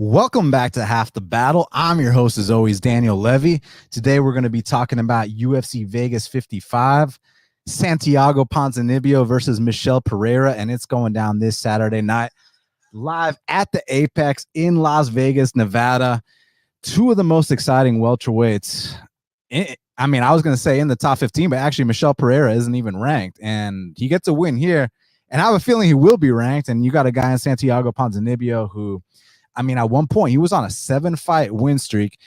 Welcome back to Half the Battle. I'm your host, as always, Daniel Levy. Today, we're going to be talking about UFC Vegas 55, Santiago Ponzinibbio versus Michel Pereira, and it's going down this Saturday night live at the Apex in Las Vegas, Nevada. Two of the most exciting welterweights. I was going to say in the top 15, but actually Michel Pereira isn't even ranked, and he gets a win here. And I have a feeling he will be ranked, and you got a guy in Santiago Ponzinibbio who, at one point, he was on a 7-fight win streak,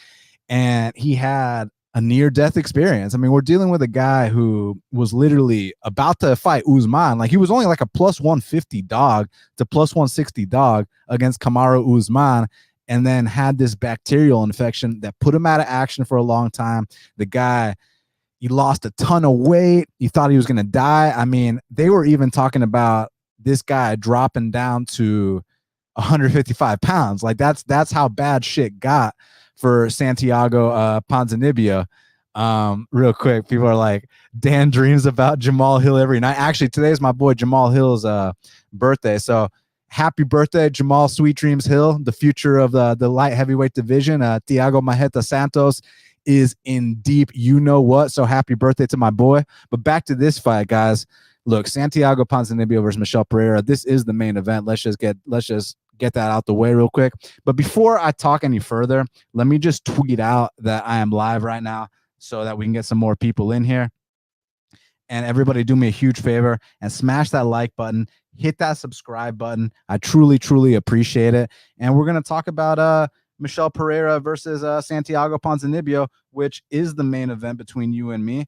and he had a near-death experience. We're dealing with a guy who was literally about to fight Usman. Like, he was only like a plus 150 dog to plus 160 dog against Kamaru Usman, and then had this bacterial infection that put him out of action for a long time. The guy, he lost a ton of weight. He thought he was going to die. They were even talking about this guy dropping down to 155 pounds. Like that's how bad shit got for Santiago Ponzinibbio. Real quick, people are like, Dan dreams about Jamal Hill every night. Actually, today's my boy Jamal Hill's birthday, so happy birthday, Jamal Sweet Dreams Hill, the future of the light heavyweight division. Thiago Marreta Santos is in deep you know what, so happy birthday to my boy. But back to this fight, guys. Look, Santiago Ponzinibbio versus Michel Pereira. This is the main event. Let's just get that out the way real quick. But before I talk any further, let me just tweet out that I am live right now so that we can get some more people in here. And everybody do me a huge favor and smash that like button, hit that subscribe button. I truly, truly appreciate it. And we're going to talk about Michel Pereira versus Santiago Ponzinibbio, which is the main event between you and me.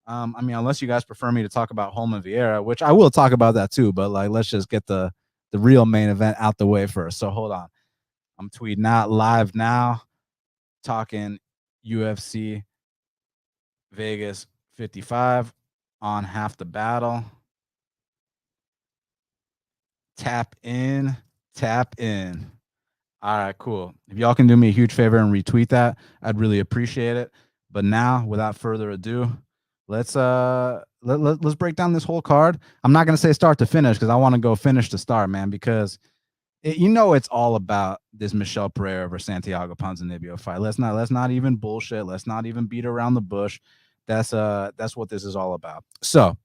Unless you guys prefer me to talk about Holmes and Veieira, which I will talk about that too, but like, let's just get the real main event out the way first. So hold on. I'm tweeting out live now, talking UFC Vegas 55 on Half the Battle. Tap in. All right, cool. If y'all can do me a huge favor and retweet that, I'd really appreciate it. But now, without further ado, let's break down this whole card. I'm not going to say start to finish because I want to go finish to start, man, because it's all about this Michel Pereira versus Santiago Ponzinibbio fight. Let's not even bullshit. Let's not even beat around the bush. That's what this is all about. So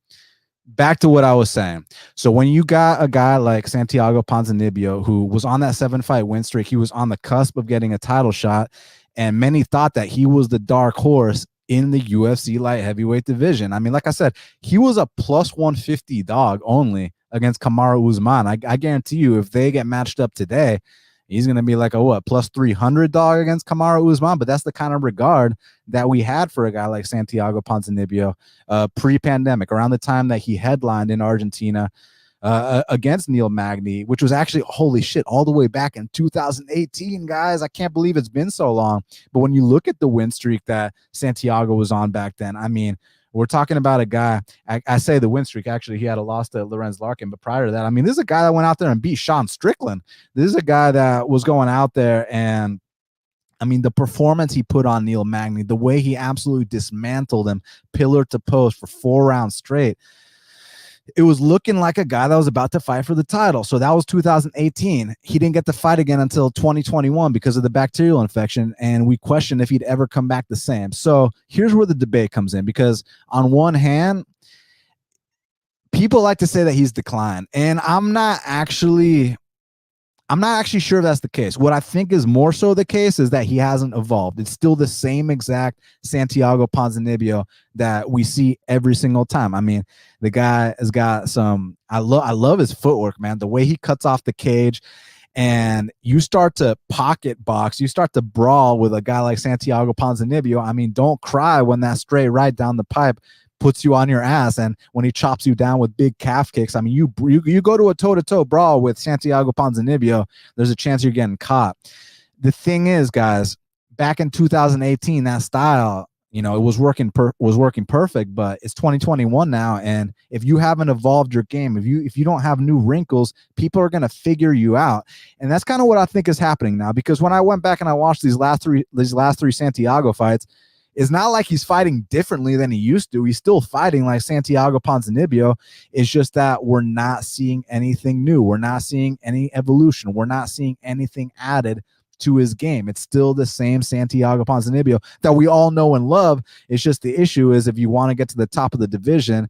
back to what I was saying. So when you got a guy like Santiago Ponzinibbio who was on that 7-fight win streak, he was on the cusp of getting a title shot, and many thought that he was the dark horse in the UFC light heavyweight division. Like I said, he was a plus 150 dog only against Kamaru Usman. I guarantee you, if they get matched up today, he's going to be like a plus 300 dog against Kamaru Usman. But that's the kind of regard that we had for a guy like Santiago Ponzinibbio pre-pandemic, around the time that he headlined in Argentina against Neil Magny, which was actually, holy shit, all the way back in 2018, guys. I can't believe it's been so long. But when you look at the win streak that Santiago was on back then, we're talking about a guy, I say the win streak, actually, he had a loss to Lorenz Larkin, but prior to that, this is a guy that went out there and beat Sean Strickland. This is a guy that was going out there and the performance he put on Neil Magny, the way he absolutely dismantled him pillar to post for 4 rounds straight, it was looking like a guy that was about to fight for the title. So that was 2018. He didn't get to fight again until 2021 because of the bacterial infection, and we questioned if he'd ever come back the same. So here's where the debate comes in, because on one hand, people like to say that he's declined, and I'm not actually sure if that's the case. What I think is more so the case is that he hasn't evolved. It's still the same exact Santiago Ponzinibbio that we see every single time. The guy has got some, I love his footwork, man. The way he cuts off the cage, and you start to pocket box, you start to brawl with a guy like Santiago Ponzinibbio. Don't cry when that straight right down the pipe puts you on your ass, and when he chops you down with big calf kicks, you go to a toe-to-toe brawl with Santiago Ponzinibbio, there's a chance you're getting caught. The thing is, guys, back in 2018, that style, it was working perfect, but it's 2021 now, and if you haven't evolved your game, if you don't have new wrinkles, people are going to figure you out. And that's kind of what I think is happening now, because when I went back and I watched these last three Santiago fights, it's not like he's fighting differently than he used to. He's still fighting like Santiago Ponzinibbio. It's just that we're not seeing anything new. We're not seeing any evolution. We're not seeing anything added to his game. It's still the same Santiago Ponzinibbio that we all know and love. It's just the issue is if you want to get to the top of the division,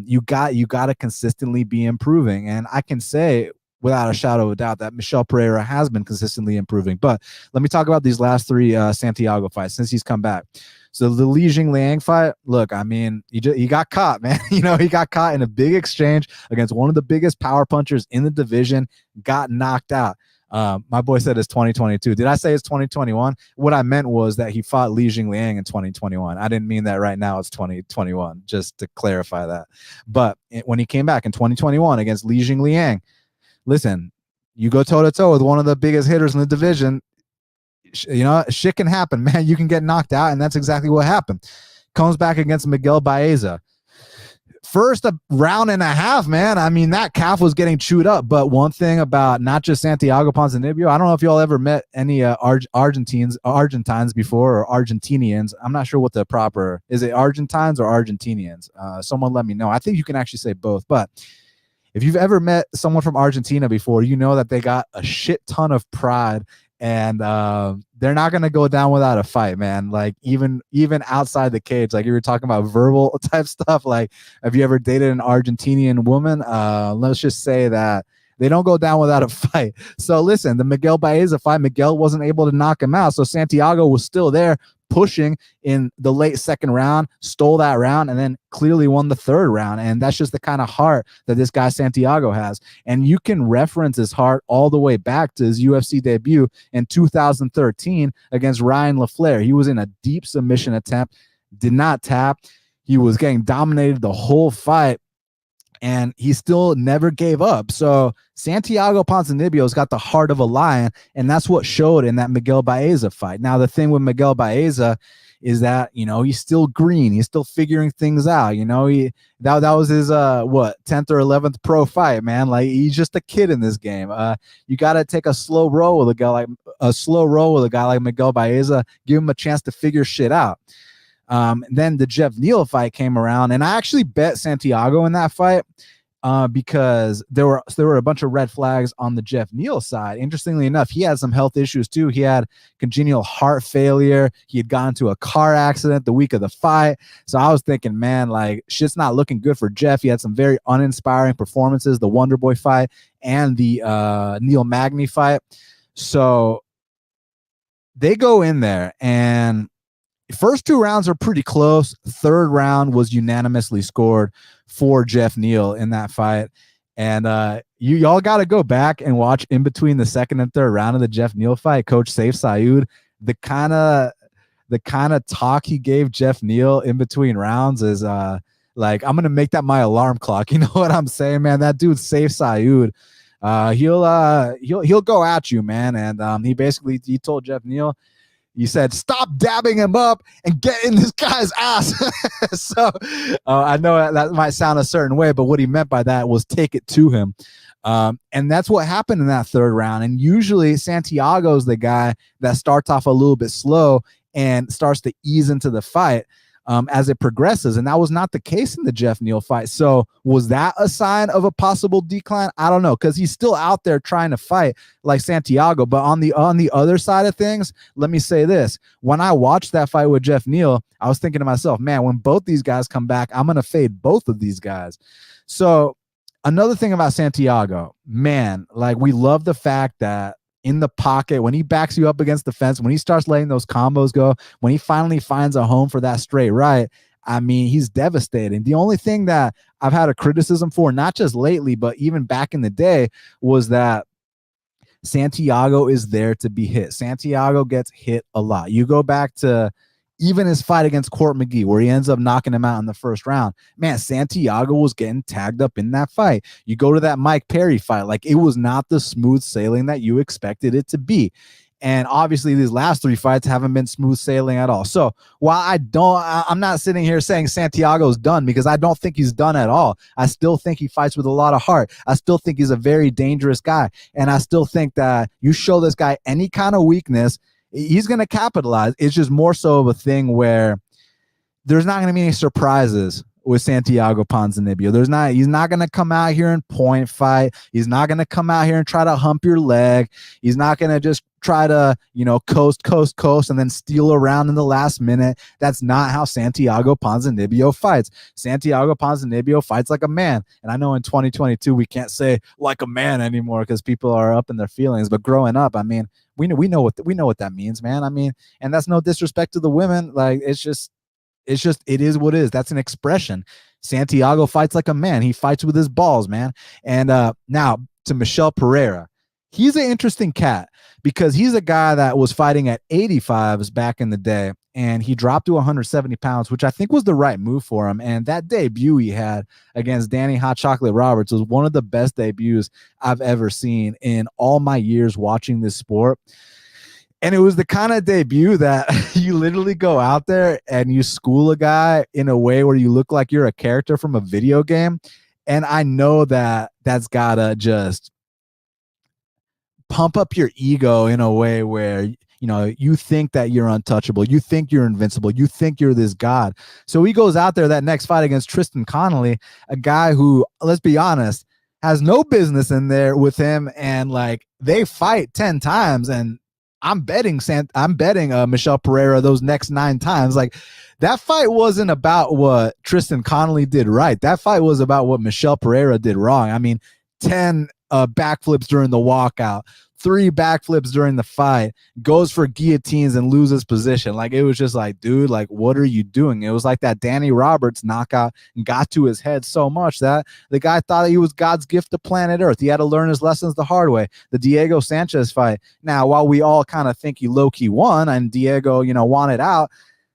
you got to consistently be improving. And I can say without a shadow of a doubt that Michel Pereira has been consistently improving. But let me talk about these last three Santiago fights since he's come back. So the Li Jingliang fight, look, I mean, he got caught, man. He got caught in a big exchange against one of the biggest power punchers in the division, got knocked out. My boy said it's 2022. Did I say it's 2021? What I meant was that he fought Li Jingliang in 2021. I didn't mean that right now it's 2021, just to clarify that. But when he came back in 2021 against Li Jingliang, listen, you go toe-to-toe with one of the biggest hitters in the division, shit can happen, man. You can get knocked out, and that's exactly what happened. Comes back against Miguel Baeza. First a round and a half, man. I mean, that calf was getting chewed up. But one thing about not just Santiago Ponzinibbio, I don't know if y'all ever met any Argentines before, or Argentinians. I'm not sure what the proper is. It Argentines or Argentinians? Someone let me know. I think you can actually say both. But if you've ever met someone from Argentina before, you know that they got a shit ton of pride. And they're not going to go down without a fight, man. Like even outside the cage, like you were talking about verbal type stuff. Like, have you ever dated an Argentinian woman? Let's just say that they don't go down without a fight. So listen, the Miguel Baeza fight, Miguel wasn't able to knock him out. So Santiago was still there pushing in the late second round, stole that round, and then clearly won the third round. And that's just the kind of heart that this guy Santiago has. And you can reference his heart all the way back to his UFC debut in 2013 against Ryan LaFleur. He was in a deep submission attempt, did not tap. He was getting dominated the whole fight, and he still never gave up. So Santiago Ponzinibbio's got the heart of a lion, and that's what showed in that Miguel Baeza fight. Now, the thing with Miguel Baeza is that, he's still green. He's still figuring things out. That was his 10th or 11th pro fight, man. Like, he's just a kid in this game. You got to take a slow roll with a guy like Miguel Baeza. Give him a chance to figure shit out. Then the Jeff Neal fight came around, and I actually bet Santiago in that fight because there were a bunch of red flags on the Jeff Neal side. Interestingly enough, he had some health issues too. He had congenital heart failure. He had gotten into a car accident the week of the fight. So I was thinking, man, like, shit's not looking good for Jeff. He had some very uninspiring performances, the Wonder Boy fight and the Neil Magny fight. So they go in there, and first two rounds are pretty close. Third round was unanimously scored for Jeff Neal in that fight. And y'all got to go back and watch in between the second and third round of the Jeff Neal fight. Coach Saif Saud, the kind of talk he gave Jeff Neal in between rounds is like, I'm gonna make that my alarm clock. You know what I'm saying, man? That dude Saif Saud, he'll go at you, man. And he told Jeff Neal, he said, stop dabbing him up and get in this guy's ass. So I know that might sound a certain way, but what he meant by that was take it to him. And that's what happened in that third round. And usually Santiago's the guy that starts off a little bit slow and starts to ease into the fight as it progresses. And that was not the case in the Jeff Neal fight. So was that a sign of a possible decline? I don't know, because he's still out there trying to fight like Santiago. But on the other side of things, let me say this. When I watched that fight with Jeff Neal, I was thinking to myself, man, when both these guys come back, I'm going to fade both of these guys. So another thing about Santiago, man, like, we love the fact that in the pocket, when he backs you up against the fence, when he starts letting those combos go, when he finally finds a home for that straight right, I mean, he's devastating. The only thing that I've had a criticism for, not just lately, but even back in the day, was that Santiago is there to be hit. Santiago gets hit a lot. You go back to even his fight against Court McGee, where he ends up knocking him out in the first round. Man, Santiago was getting tagged up in that fight. You go to that Mike Perry fight, like, it was not the smooth sailing that you expected it to be. And obviously these last three fights haven't been smooth sailing at all. So while I'm not sitting here saying Santiago's done, because I don't think he's done at all. I still think he fights with a lot of heart. I still think he's a very dangerous guy. And I still think that you show this guy any kind of weakness, he's going to capitalize. It's just more so of a thing where there's not going to be any surprises with Santiago Ponzinibbio. He's not going to come out here and point fight. He's not going to come out here and try to hump your leg. He's not going to just try to, coast, and then steal around in the last minute. That's not how Santiago Ponzinibbio fights. Santiago Ponzinibbio fights like a man. And I know in 2022, we can't say like a man anymore because people are up in their feelings. But growing up, I mean, we know what that means, man. I mean, and that's no disrespect to the women. Like, it is what it is. That's an expression. Santiago fights like a man. He fights with his balls, man. And now to Michel Pereira. He's an interesting cat because he's a guy that was fighting at 85s back in the day, and he dropped to 170 pounds, which I think was the right move for him. And that debut he had against Danny Hot Chocolate Roberts was one of the best debuts I've ever seen in all my years watching this sport. And it was the kind of debut that you literally go out there and you school a guy in a way where you look like you're a character from a video game. And I know that that's gotta just pump up your ego in a way where, you think that you're untouchable. You think you're invincible. You think you're this god. So he goes out there that next fight against Tristan Connolly, a guy who, let's be honest, has no business in there with him. And like, they fight 10 times and I'm betting Michel Pereira those next 9 times. Like, that fight wasn't about what Tristan Connolly did right. That fight was about what Michel Pereira did wrong. I mean, 10 backflips during the walkout, 3 backflips during the fight, goes for guillotines and loses position. Like, it was just like, dude, like, what are you doing? It was like that Danny Roberts knockout got to his head so much that the guy thought he was God's gift to planet Earth. He had to learn his lessons the hard way. The Diego Sanchez fight. Now, while we all kind of think he low-key won and Diego, wanted out,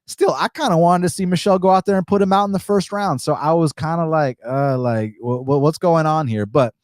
still, I kind of wanted to see Michel go out there and put him out in the first round. So I was kind of like, what's going on here? But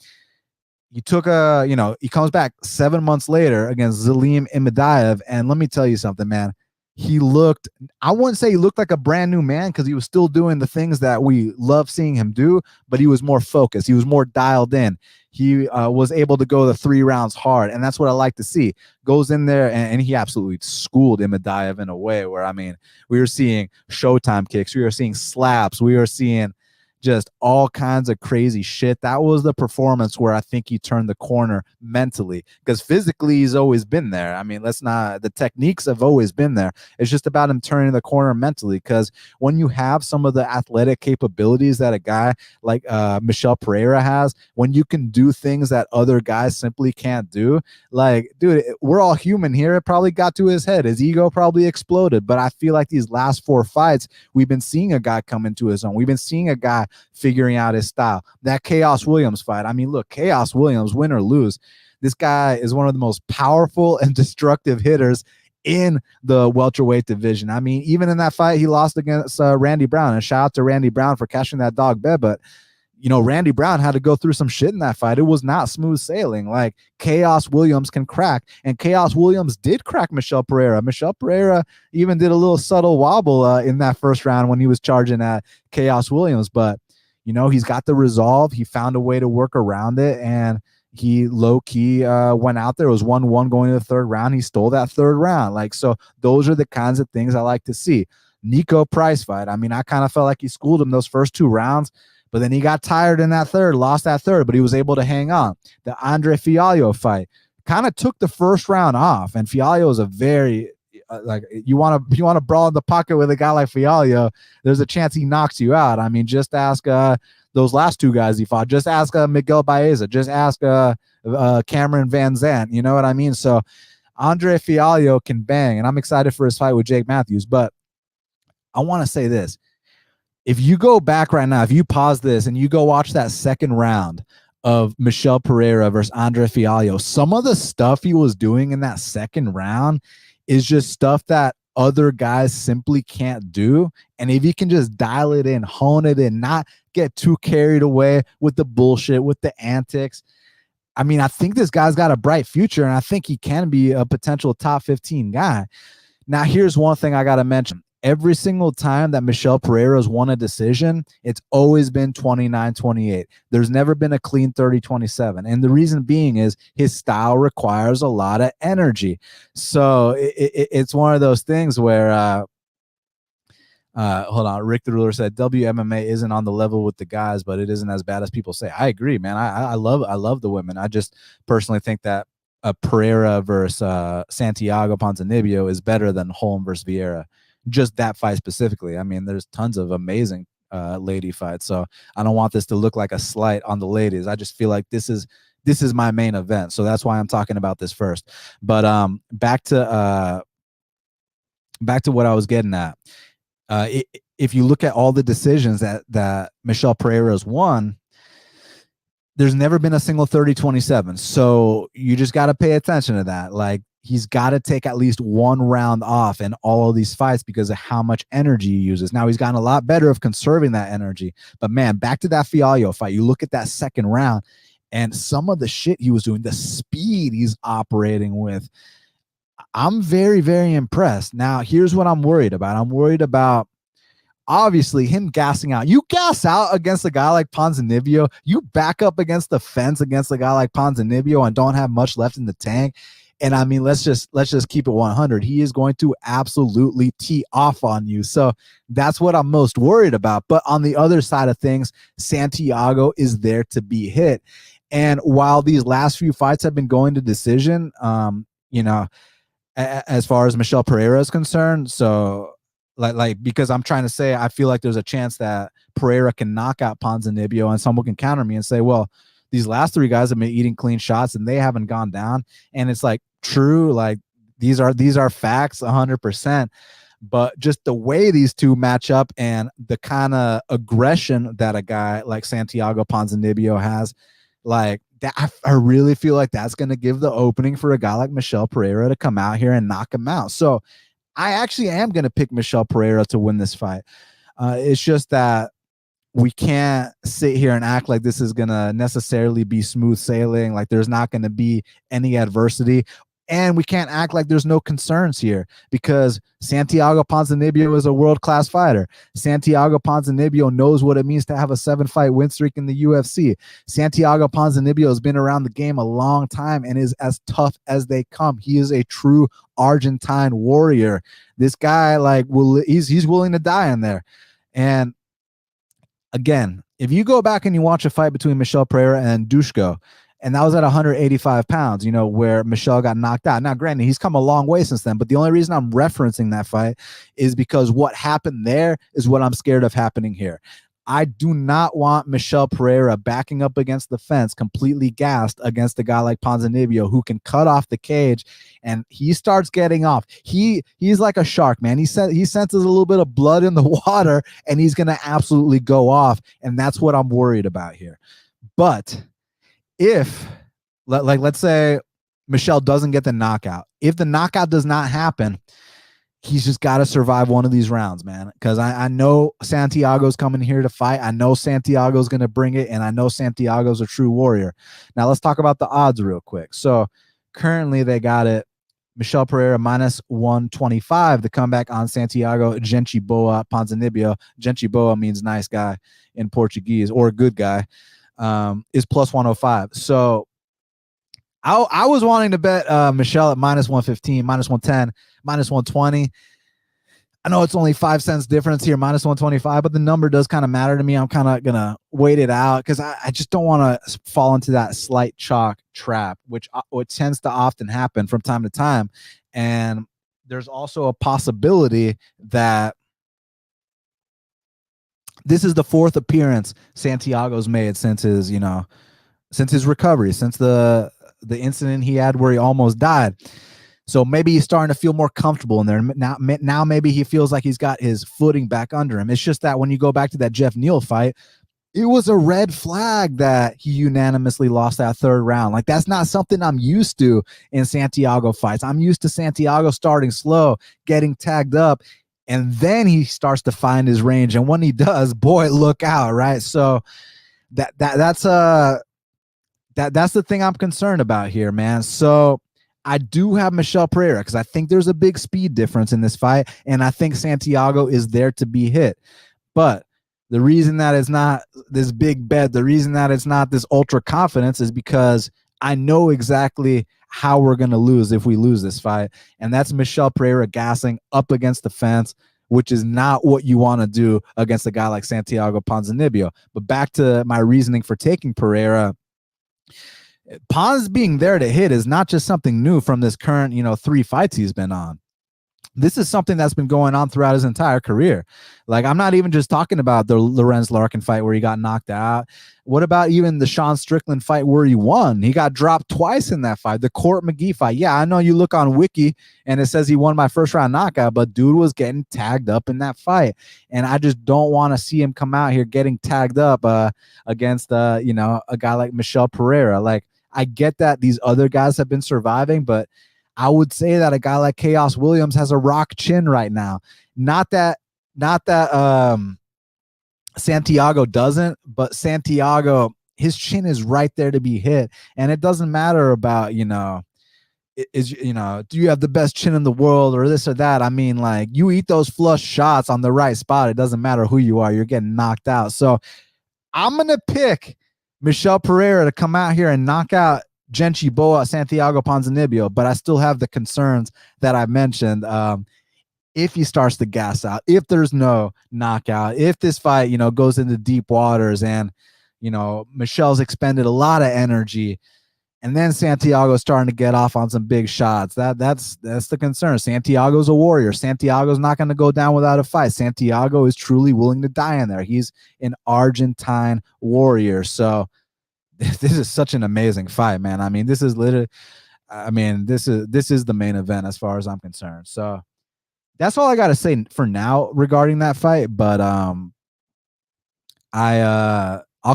he took he comes back 7 months later against Zelim Imadaev. And let me tell you something, man. I wouldn't say he looked like a brand new man because he was still doing the things that we love seeing him do, but he was more focused. He was more dialed in. He was able to go the 3 rounds hard. And that's what I like to see. Goes in there and he absolutely schooled Imadaev in a way where, I mean, we were seeing Showtime kicks. We were seeing slaps. We were seeing just all kinds of crazy shit. That was the performance where I think he turned the corner mentally, because physically he's always been there. I mean, the techniques have always been there. It's just about him turning the corner mentally, because when you have some of the athletic capabilities that a guy like Michel Pereira has, when you can do things that other guys simply can't do, like, dude, we're all human here. It probably got to his head. His ego probably exploded. But I feel like these last 4 fights, we've been seeing a guy come into his own. We've been seeing a guy figuring out his style. That Chaos Williams fight, I mean, look, Chaos Williams, win or lose, this guy is one of the most powerful and destructive hitters in the welterweight division. I mean, even in that fight, he lost against Randy Brown, and shout out to Randy Brown for catching that dog bed. But Randy Brown had to go through some shit in that fight. It was not smooth sailing. Like, Chaos Williams can crack, and Chaos Williams did crack Michel Pereira. Michel Pereira even did a little subtle wobble in that first round when he was charging at Chaos Williams. But, he's got the resolve. He found a way to work around it, and he low-key went out there. It was 1-1 going to the 3rd round. He stole that 3rd round. Like, so those are the kinds of things I like to see. Nico Price fight, I mean, I kind of felt like he schooled him those first 2 rounds, but then he got tired in that 3rd, lost that 3rd, but he was able to hang on. The Andre Fialho fight kind of took the first round off, and Fialho is a very you want to brawl in the pocket with a guy like Fialho, there's a chance he knocks you out. I mean, just ask those last 2 guys he fought. Just ask Miguel Baeza. Just ask Cameron Van Zandt. You know what I mean? So Andre Fialho can bang, and I'm excited for his fight with Jake Matthews. But I want to say this. If you go back right now, if you pause this and you go watch that 2nd round of Michel Pereira versus Andre Fialho, some of the stuff he was doing in that 2nd round is just stuff that other guys simply can't do. And if you can just dial it in, hone it in, not get too carried away with the bullshit, with the antics, I mean, I think this guy's got a bright future, and I think he can be a potential top 15 guy. Now, here's one thing I got to mention. Every single time that Michel Pereira's won a decision, it's always been 29-28. There's never been a clean 30-27. And the reason being is his style requires a lot of energy. So it's one of those things where Hold on. Rick the Ruler said WMMA isn't on the level with the guys, but it isn't as bad as people say. I agree, man. I love the women. I just personally think that Pereira versus Santiago Ponzinibbio is better than Holm versus Veieira. Just that fight specifically. I mean, there's tons of amazing lady fights. So I don't want this to look like a slight on the ladies. I just feel like this is my main event. So that's why I'm talking about this first. But back to what I was getting at. If you look at all the decisions that Michel Pereira's won, there's never been a single 30-27. So you just got to pay attention to that. Like, he's got to take at least one round off in all of these fights because of how much energy he uses. Now, he's gotten a lot better of conserving that energy. But, man, back to that Fialho fight. You look at that second round and some of the shit he was doing, the speed he's operating with. I'm very, very impressed. Now, here's what I'm worried about. I'm worried about, obviously, him gassing out. You gas out against a guy like Ponzinibbio, you back up against the fence against a guy like Ponzinibbio and don't have much left in the tank. And I mean, let's just keep it 100. He is going to absolutely tee off on you. So that's what I'm most worried about. But on the other side of things, Santiago is there to be hit. And while these last few fights have been going to decision, as far as Michel Pereira is concerned, so like because I'm trying to say, I feel like there's a chance that Pereira can knock out Ponzinibbio and someone can counter me and say, well, these last three guys have been eating clean shots and they haven't gone down. And it's like, true, like these are facts 100%. But just the way these two match up and the kind of aggression that a guy like Santiago Ponzinibbio has, like that, I really feel like that's going to give the opening for a guy like Michel Pereira to come out here and knock him out. So I actually am going to pick Michel Pereira to win this fight. It's just that we can't sit here and act like this is going to necessarily be smooth sailing, like there's not going to be any adversity. And we can't act like there's no concerns here because Santiago Ponzinibbio is a world-class fighter. Santiago Ponzinibbio knows what it means to have a 7-fight win streak in the UFC. Santiago Ponzinibbio has been around the game a long time and is as tough as they come. He is a true Argentine warrior. This guy, like, he's willing to die in there. And again, if you go back and you watch a fight between Michel Pereira and Dusko, and that was at 185 pounds, where Michel got knocked out. Now, granted, he's come a long way since then, but the only reason I'm referencing that fight is because what happened there is what I'm scared of happening here. I do not want Michel Pereira backing up against the fence, completely gassed against a guy like Ponzinibbio who can cut off the cage, and he starts getting off. He's like a shark, man. He senses a little bit of blood in the water, and he's going to absolutely go off, and that's what I'm worried about here. But if, let's say Michel doesn't get the knockout, if the knockout does not happen, he's just got to survive one of these rounds, man. Because I know Santiago's coming here to fight. I know Santiago's going to bring it, and I know Santiago's a true warrior. Now, let's talk about the odds real quick. So currently they got it, Michel Pereira minus 125, the comeback on Santiago Gente Boa Ponzinibbio. Gente Boa means nice guy in Portuguese, or good guy. Is plus 105. So I was wanting to bet Michel at minus 115, minus 110, minus 120. I know it's only 5 cents difference here, minus 125, but the number does kind of matter to me. I'm kind of going to wait it out because I just don't want to fall into that slight chalk trap, which tends to often happen from time to time. And there's also a possibility that this is the fourth appearance Santiago's made since his recovery, since the incident he had where he almost died. So maybe he's starting to feel more comfortable in there. Now maybe he feels like he's got his footing back under him. It's just that when you go back to that Jeff Neal fight, it was a red flag that he unanimously lost that third round. Like, that's not something I'm used to in Santiago fights. I'm used to Santiago starting slow, getting tagged up, and then he starts to find his range. And when he does, boy, look out, right? So that's the thing I'm concerned about here, man. So I do have Michel Pereira because I think there's a big speed difference in this fight, and I think Santiago is there to be hit. But the reason that it's not this big bet, the reason that it's not this ultra confidence is because I know exactly how we're going to lose if we lose this fight, and that's Michel Pereira gassing up against the fence, which is not what you want to do against a guy like Santiago Ponzinibbio. But back to my reasoning for taking Pereira. Ponz being there to hit is not just something new from this current, 3 fights he's been on. This is something that's been going on throughout his entire career. Like, I'm not even just talking about the Lorenz Larkin fight where he got knocked out. What about even the Sean Strickland fight where he won? He got dropped twice in that fight. The Court McGee fight. Yeah, I know you look on Wiki and it says he won by first round knockout, but dude was getting tagged up in that fight. And I just don't want to see him come out here getting tagged up against, a guy like Michel Pereira. Like, I get that these other guys have been surviving, but I would say that a guy like Chaos Williams has a rock chin right now. Not that Santiago doesn't, but Santiago, his chin is right there to be hit. And it doesn't matter about, do you have the best chin in the world or this or that? I mean, like, you eat those flush shots on the right spot. It doesn't matter who you are. You're getting knocked out. So I'm going to pick Michel Pereira to come out here and knock out Genchi Boa Santiago Ponzinibbio, but I still have the concerns that I mentioned. If he starts to gas out, if there's no knockout, if this fight, goes into deep waters and, Michel's expended a lot of energy and then Santiago's starting to get off on some big shots, that's the concern. Santiago's a warrior. Santiago's not going to go down without a fight. Santiago is truly willing to die in there. He's an Argentine warrior. So this is such an amazing fight, man. I mean, this is literally, this is the main event as far as I'm concerned. So that's all I got to say for now regarding that fight. But I'll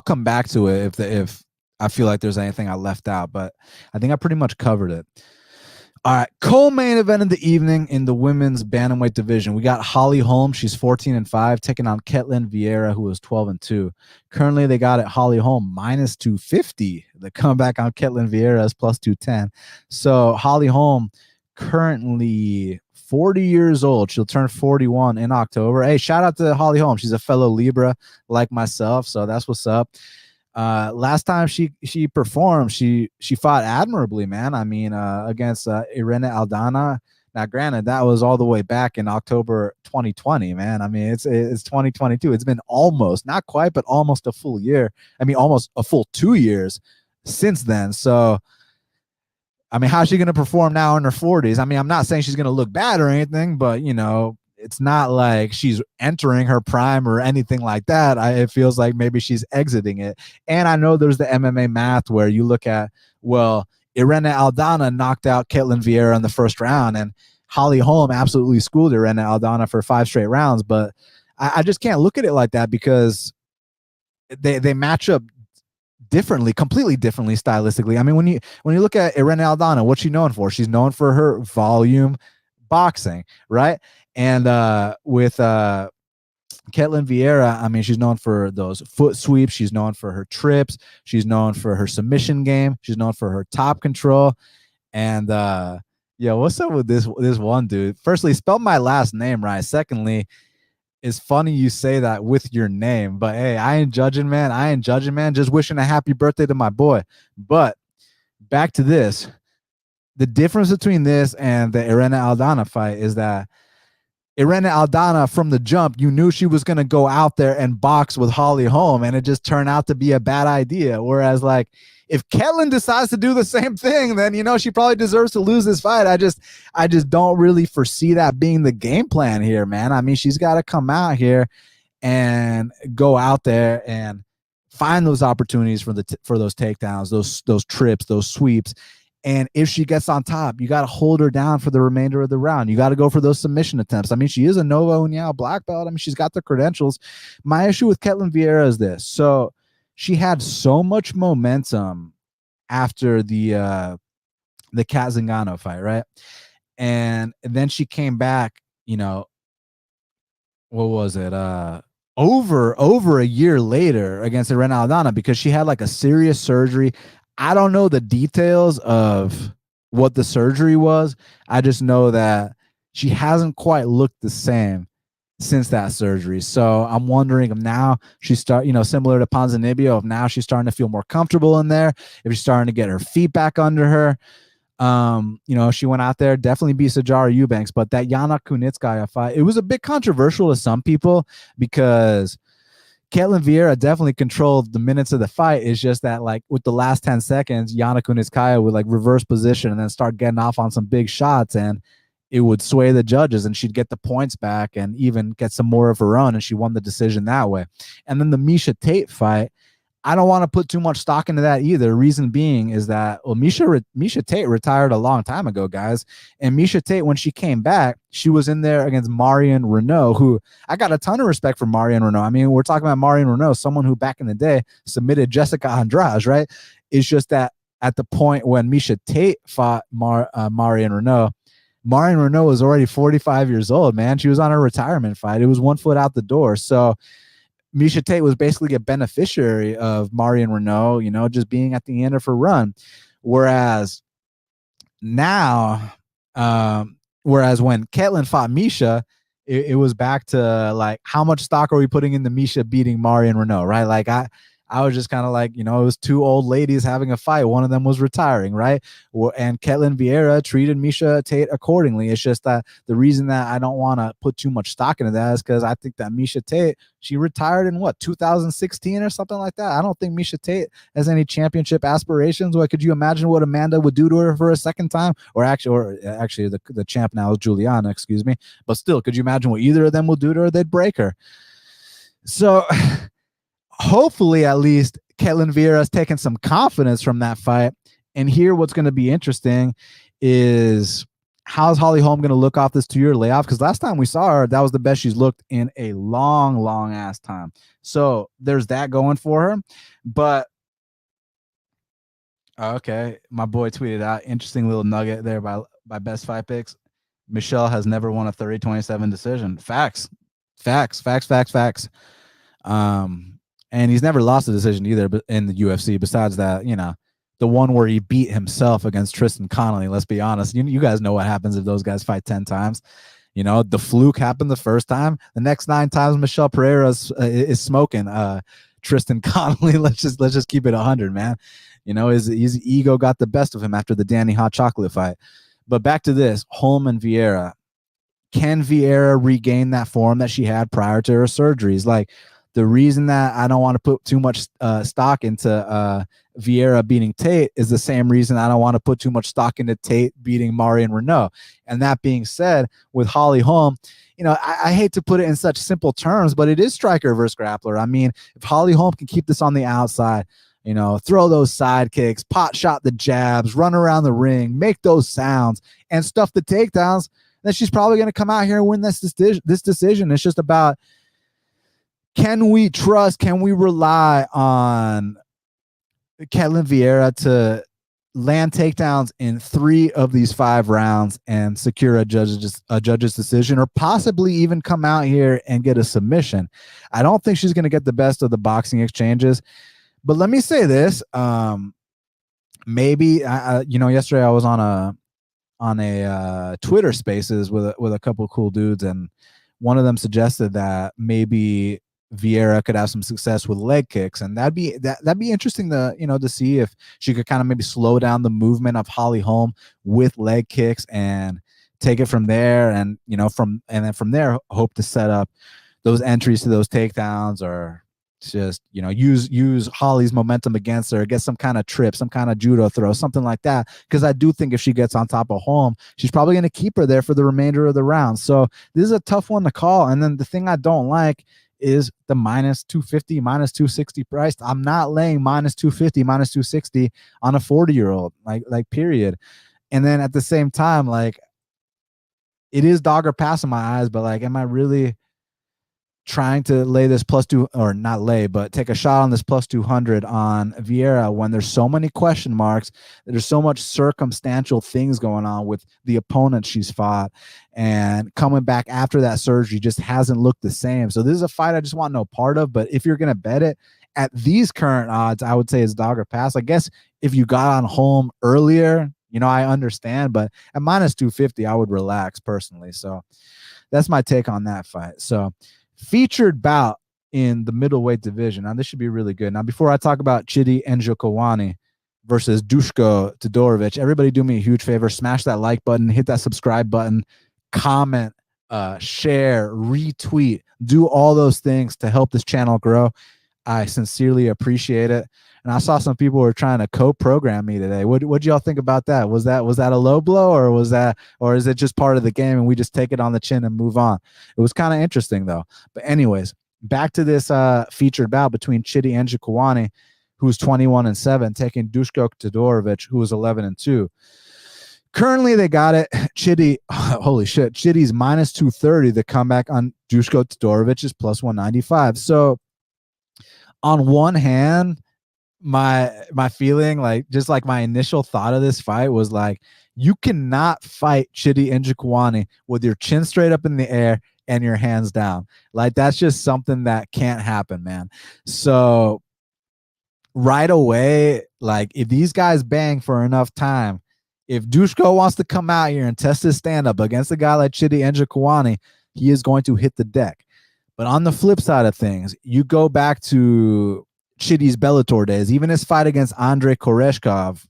come back to it if I feel like there's anything I left out. But I think I pretty much covered it. All right, co-main event of the evening in the women's bantamweight division. We got Holly Holm. She's 14-5, taking on Ketlen Vieira, who is 12-2. Currently, they got it Holly Holm minus 250. The comeback on Ketlen Vieira is plus 210. So Holly Holm currently 40 years old. She'll turn 41 in October. Hey, shout out to Holly Holm. She's a fellow Libra like myself, so that's what's up. Last time she performed, she fought admirably, man. I mean, against Irene Aldana. Now, granted, that was all the way back in October 2020, man. I mean, it's 2022. It's been almost, not quite, but almost a full year. I mean, almost a full 2 years since then. So, I mean, how's she going to perform now in her 40s? I mean, I'm not saying she's going to look bad or anything, but, it's not like she's entering her prime or anything like that. It feels like maybe she's exiting it. And I know there's the MMA math where you look at, well, Irene Aldana knocked out Ketlen Vieira in the first round, and Holly Holm absolutely schooled Irene Aldana for 5 straight rounds. But I just can't look at it like that because they match up differently, completely differently stylistically. I mean, when you look at Irene Aldana, what's she known for? She's known for her volume boxing, right? And with Ketlen Vieira, I mean, she's known for those foot sweeps. She's known for her trips. She's known for her submission game. She's known for her top control. And what's up with this one dude? Firstly, spell my last name right. Secondly, it's funny you say that with your name. But hey, I ain't judging, man. Just wishing a happy birthday to my boy. But back to this. The difference between this and the Irene Aldana fight is that Irene Aldana, from the jump, you knew she was going to go out there and box with Holly Holm, and it just turned out to be a bad idea. Whereas, like, if Ketlen decides to do the same thing, then, she probably deserves to lose this fight. I just don't really foresee that being the game plan here, man. I mean, she's got to come out here and go out there and find those opportunities for those takedowns, those trips, those sweeps. And if she gets on top, you got to hold her down for the remainder of the round. You got to go for those submission attempts. I mean, she is a Nova União black belt. I mean, she's got the credentials. My issue with Ketlen Vieira is this. So she had so much momentum after the Kat Zingano fight, right? And then she came back, what was it? Over a year later against Irene Aldana because she had like a serious surgery. I don't know the details of what the surgery was. I just know that she hasn't quite looked the same since that surgery. So I'm wondering if now she's similar to Ponzinibbio, if now she's starting to feel more comfortable in there, if she's starting to get her feet back under her. She went out there, definitely beat Sijara Eubanks, but that Yana Kunitskaya fight, it was a bit controversial to some people because Ketlen Vieira definitely controlled the minutes of the fight. It's just that, like, with the last 10 seconds, Yana Kunitskaya would like reverse position and then start getting off on some big shots, and it would sway the judges, and she'd get the points back and even get some more of her own, and she won the decision that way. And then the Miesha Tate fight, I don't want to put too much stock into that either. Reason being is that, well, Miesha Tate retired a long time ago, guys. And Miesha Tate, when she came back, she was in there against Marion Renault, who I got a ton of respect for Marion Renault. I mean, we're talking about Marion Renault, someone who back in the day submitted Jessica Andrade, right? It's just that at the point when Miesha Tate fought Marion Renault, Marion Renault was already 45 years old, man. She was on her retirement fight. It was 1 foot out the door. So Miesha Tate was basically a beneficiary of Marion Renault, just being at the end of her run. Whereas now, whereas when Ketlen fought Miesha, it was back to like, how much stock are we putting into Miesha beating Marion Renault, right? Like I was just kind of like, it was two old ladies having a fight. One of them was retiring, right? And Ketlen Vieira treated Miesha Tate accordingly. It's just that the reason that I don't want to put too much stock into that is because I think that Miesha Tate, she retired in 2016 or something like that. I don't think Miesha Tate has any championship aspirations. What could you imagine what Amanda would do to her for a second time? Or actually, the champ now is Juliana, excuse me. But still, could you imagine what either of them will do to her? They'd break her. So hopefully, at least, Ketlen Vieira has taken some confidence from that fight. And here, what's going to be interesting is, how's Holly Holm going to look off this 2-year layoff? Because last time we saw her, that was the best she's looked in a long, long ass time. So there's that going for her. But okay, my boy tweeted out, interesting little nugget there by Best Fight Picks. Michelle has never won a 30-27 decision. Facts. And he's never lost a decision either in the UFC, besides that, the one where he beat himself against Tristan Connolly. Let's be honest. You guys know what happens if those guys fight 10 times. The fluke happened the first time. The next 9 times, Michel Pereira is smoking Tristan Connolly. Let's just keep it 100, man. His ego got the best of him after the Danny Hot Chocolate fight. But back to this, Holm and Vieira. Can Vieira regain that form that she had prior to her surgeries? Like, the reason that I don't want to put too much stock into Vieira beating Tate is the same reason I don't want to put too much stock into Tate beating Marion Renault. And that being said, with Holly Holm, I hate to put it in such simple terms, but it is striker versus grappler. I mean, if Holly Holm can keep this on the outside, throw those side kicks, pot shot the jabs, run around the ring, make those sounds, and stuff the takedowns, then she's probably going to come out here and win this decision. It's just about, can we rely on Ketlen Vieira to land takedowns in 3 of these 5 rounds and secure a judge's decision, or possibly even come out here and get a submission? I don't think she's going to get the best of the boxing exchanges. But let me say this: maybe yesterday I was on a Twitter Spaces with a couple of cool dudes, and one of them suggested that maybe Vieira could have some success with leg kicks, and that'd be interesting to see if she could kind of maybe slow down the movement of Holly Holm with leg kicks and take it from there, and then from there hope to set up those entries to those takedowns, or just use Holly's momentum against her, get some kind of trip, some kind of judo throw, something like that. Because I do think if she gets on top of Holm, she's probably going to keep her there for the remainder of the round. So this is a tough one to call. And then the thing I don't like is the -250, -260 price. I'm not laying -250, -260 on a 40-year-old, like period. And then at the same time, like, it is dog or pass in my eyes, but like, am I really trying to lay this +2, or not lay, but take a shot on this +200 on Vieira when there's so many question marks, there's so much circumstantial things going on with the opponent she's fought, and coming back after that surgery just hasn't looked the same. So this is a fight I just want no part of. But if you're going to bet it at these current odds, I would say it's dog or pass. I guess if you got on Holm earlier, I understand, but at -250, I would relax personally. So that's my take on that fight. So featured bout in the middleweight division. Now, this should be really good. Now, before I talk about Chidi and Njokuani, versus Dusko Todorovic. Everybody do me a huge favor. Smash that like button, hit that subscribe button, comment, share, retweet, do all those things to help this channel grow. I sincerely appreciate it. And I saw some people were trying to co-program me today. What y'all think about that? Was that a low blow, or is it just part of the game and we just take it on the chin and move on? It was kind of interesting though. But anyways, back to this featured bout between Chidi and Njokuani, who's 21-7, taking Dusko Todorovic, who is 11-2. Currently, they got it. Chidi, holy shit, Chidi's minus 230. The comeback on Dusko Todorovic is plus 195. So, on one hand, my feeling, like just like my initial thought of this fight was like, you cannot fight Chidi and Njokuani with your chin straight up in the air and your hands down. Like that's just something that can't happen, man. So right away, like if these guys bang for enough time, if Dusko wants to come out here and test his stand-up against a guy like Chidi and Njokuani, he is going to hit the deck. But on the flip side of things, you go back to Chidi's Bellator days, even his fight against Andrei Koreshkov,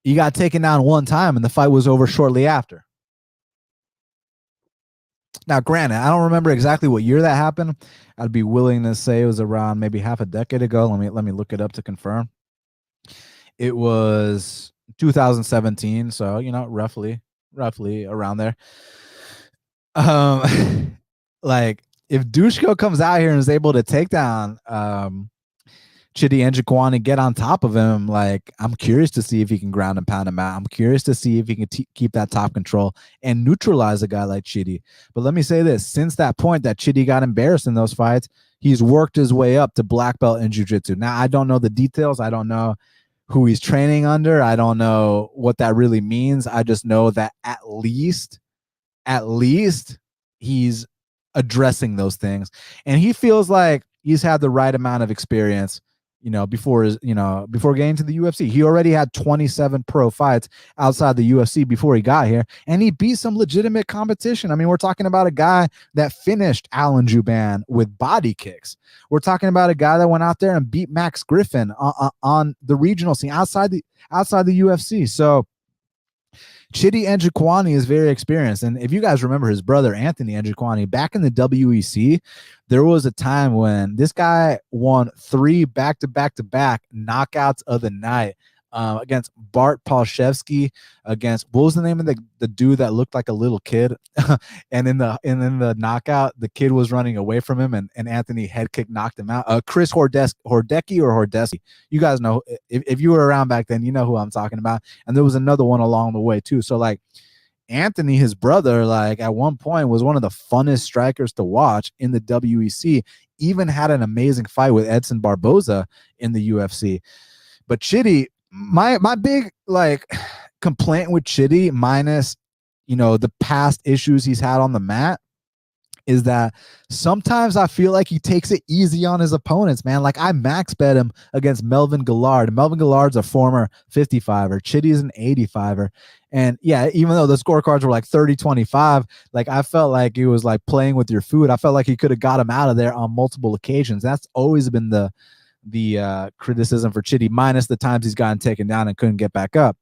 he got taken down one time and the fight was over shortly after. Now, granted, I don't remember exactly what year that happened. I'd be willing to say it was around maybe half a decade ago. Let me look it up to confirm. It was 2017, so you know, roughly around there. Like if Dusko comes out here and is able to take down Chidi and Njokuani, get on top of him, like I'm curious to see if he can ground and pound him out. I'm curious to see if he can keep that top control and neutralize a guy like Chidi. But let me say this, since that point that Chidi got embarrassed in those fights, he's worked his way up to black belt in jiu-jitsu. Now, I don't know the details. I don't know who he's training under. I don't know what that really means. I just know that at least he's addressing those things. And he feels like he's had the right amount of experience, you know, before getting to the UFC. He already had 27 pro fights outside the UFC before he got here, and he beat some legitimate competition. I mean, we're talking about a guy that finished Alen Juban with body kicks. We're talking about a guy that went out there and beat Max Griffin on the regional scene outside the UFC. So Chidi Njokuani is very experienced. And if you guys remember his brother, Anthony Njokuani, back in the WEC, there was a time when this guy won 3 back-to-back knockouts of the night against Bart Palshevsky, against, what was the name of the dude that looked like a little kid? And in the knockout, the kid was running away from him, and Anthony head kick knocked him out. Chris Hordecki. You guys know, if you were around back then, you know who I'm talking about. And there was another one along the way too. So like Anthony, his brother, like at one point was one of the funnest strikers to watch in the WEC, even had an amazing fight with Edson Barboza in the UFC. But Chidi, my big like complaint with Chidi, minus, you know, the past issues he's had on the mat, is that sometimes I feel like he takes it easy on his opponents, man. Like I max bet him against Melvin Gillard. Melvin Gillard's a former 55er. Chidi's an 85er. And yeah, even though the scorecards were like 30-25, like I felt like he was like playing with your food. I felt like he could have got him out of there on multiple occasions. That's always been the criticism for Chidi, minus the times he's gotten taken down and couldn't get back up.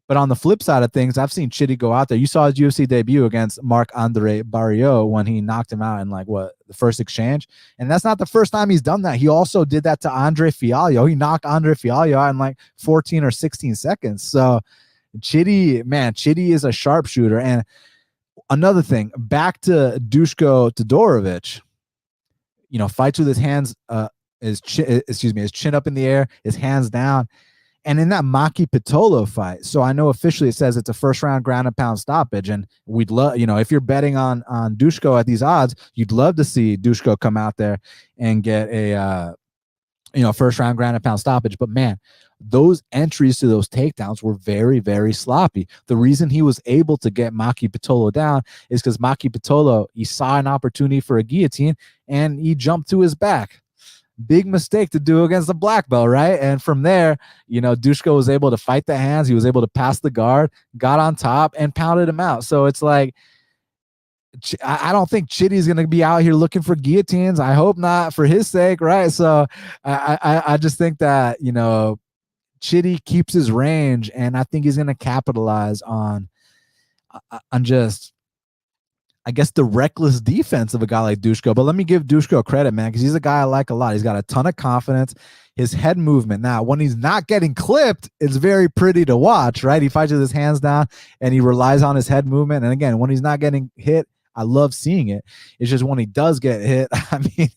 But on the flip side of things, I've seen Chidi go out there. You saw his UFC debut against Marc-Andre Barrios when he knocked him out in like the first exchange. And that's not the first time he's done that. He also did that to Andre Fialho. He knocked Andre Fialho out in like 14 or 16 seconds. So Chidi is a sharpshooter. And another thing, back to Dusko Todorovic, you know, fights with his hands, his chin up in the air, his hands down. And in that Maki Pitolo fight, so I know officially it says it's a first round ground and pound stoppage, and we'd love, you know, if you're betting on Dusko at these odds, you'd love to see Dusko come out there and get a first round ground and pound stoppage. But man, those entries to those takedowns were very, very sloppy. The reason he was able to get Maki Pitolo down is because Maki Pitolo, he saw an opportunity for a guillotine and he jumped to his back. Big mistake to do against the black belt, right? And from there, you know, Dusko was able to fight the hands. He was able to pass the guard, got on top, and pounded him out. So it's like, I don't think Chidi's going to be out here looking for guillotines. I hope not, for his sake, right? So I just think that, you know, Chidi keeps his range, and I think he's going to capitalize on just, I guess, the reckless defense of a guy like Dusko. But let me give Dusko credit, man, because he's a guy I like a lot. He's got a ton of confidence. His head movement. Now, when he's not getting clipped, it's very pretty to watch, right? He fights with his hands down and he relies on his head movement. And again, when he's not getting hit, I love seeing it. It's just when he does get hit, I mean,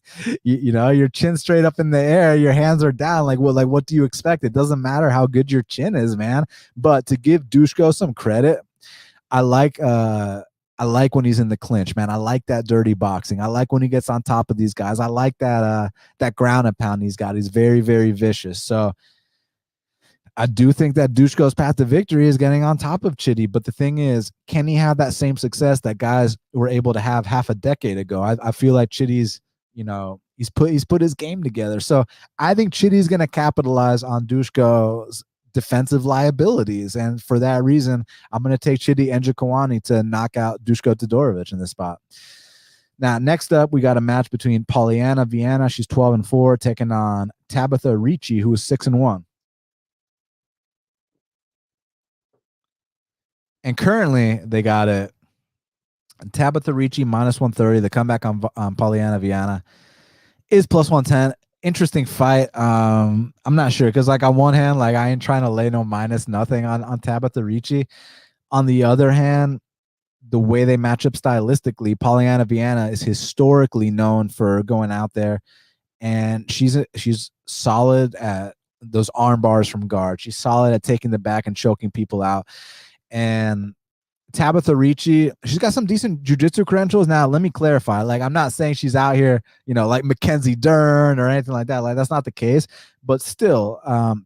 you know, your chin straight up in the air, your hands are down. Like what do you expect? It doesn't matter how good your chin is, man. But to give Dusko some credit, I like when he's in the clinch, man. I like that dirty boxing. I like when he gets on top of these guys. I like that ground and pound he's got. He's very, very vicious. So I do think that Dusko's path to victory is getting on top of Chidi. But the thing is, can he have that same success that guys were able to have half a decade ago? I feel like Chidi's, you know, he's put his game together. So I think Chidi's going to capitalize on Dusko's defensive liabilities, and for that reason, I'm going to take Chidi Njokuani to knock out Dusko Todorovic in this spot. Now, next up, we got a match between Polyana Viana. She's 12-4, taking on Tabatha Ricci, who is 6-1. And currently, they got it. Tabatha Ricci -130. The comeback on Polyana Viana is +110. Interesting fight. I'm not sure, because like on one hand, like I ain't trying to lay no minus nothing on Tabatha Ricci. On the other hand, the way they match up stylistically, Polyana Viana is historically known for going out there, and she's solid at those arm bars from guard. She's solid at taking the back and choking people out. And Tabatha Ricci, she's got some decent jiu-jitsu credentials. Now, let me clarify. Like, I'm not saying she's out here, you know, like Mackenzie Dern or anything like that. Like, that's not the case. But still,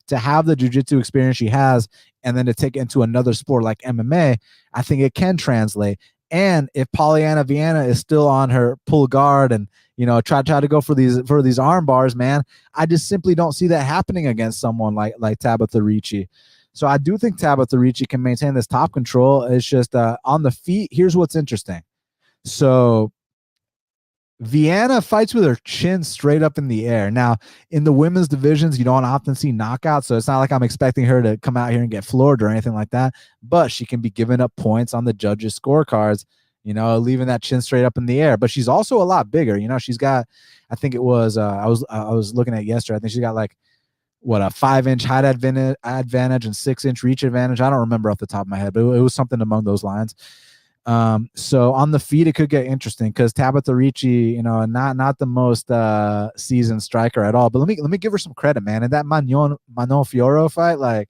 to have the jiu-jitsu experience she has and then to take it into another sport like MMA, I think it can translate. And if Polyana Viana is still on her pull guard and, you know, try to go for these arm bars, man, I just simply don't see that happening against someone like Tabatha Ricci. So I do think Tabatha Ricci can maintain this top control. It's just on the feet. Here's what's interesting. So Viana fights with her chin straight up in the air. Now, in the women's divisions, you don't often see knockouts, so it's not like I'm expecting her to come out here and get floored or anything like that. But she can be giving up points on the judges' scorecards, you know, leaving that chin straight up in the air. But she's also a lot bigger. You know, she's got, I think it was, I was looking at yesterday, I think she got like, what, a 5-inch height advantage and 6-inch reach advantage. I don't remember off the top of my head, but it was something among those lines. So on the feet, it could get interesting because Tabatha Ricci, you know, not the most seasoned striker at all. But let me give her some credit, man. In that Manon Fioro fight, like,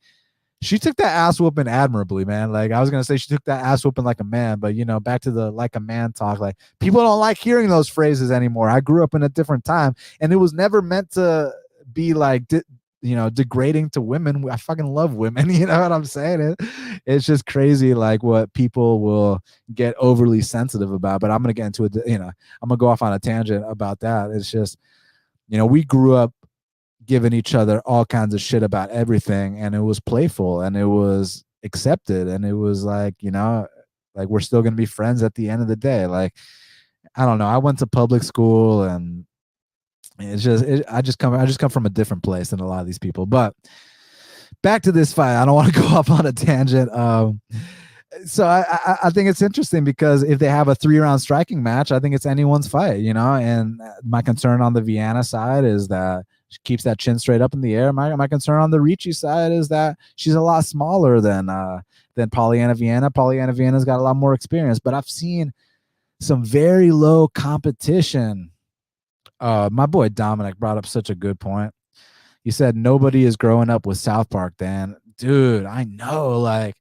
she took that ass whooping admirably, man. Like, I was gonna say she took that ass whooping like a man, but you know, back to the like a man talk. Like, people don't like hearing those phrases anymore. I grew up in a different time, and it was never meant to be like, you know, degrading to women. I fucking love women. You know what I'm saying? It's just crazy, like, what people will get overly sensitive about. But I'm gonna get into it. You know, I'm gonna go off on a tangent about that. It's just, you know, we grew up giving each other all kinds of shit about everything, and it was playful and it was accepted, and it was like, you know, like, we're still gonna be friends at the end of the day. Like, I don't know. I went to public school, and it's just, I just come from a different place than a lot of these people. But back to this fight, I don't want to go off on a tangent. So I think it's interesting because if they have a 3-round striking match, I think it's anyone's fight, you know. And my concern on the Viana side is that she keeps that chin straight up in the air. My concern on the Ricci side is that she's a lot smaller than Polyana Viana. Polyana Viana's got a lot more experience, but I've seen some very low competition. My boy Dominic brought up such a good point. He said nobody is growing up with South Park, Dan. Dude, I know. Like,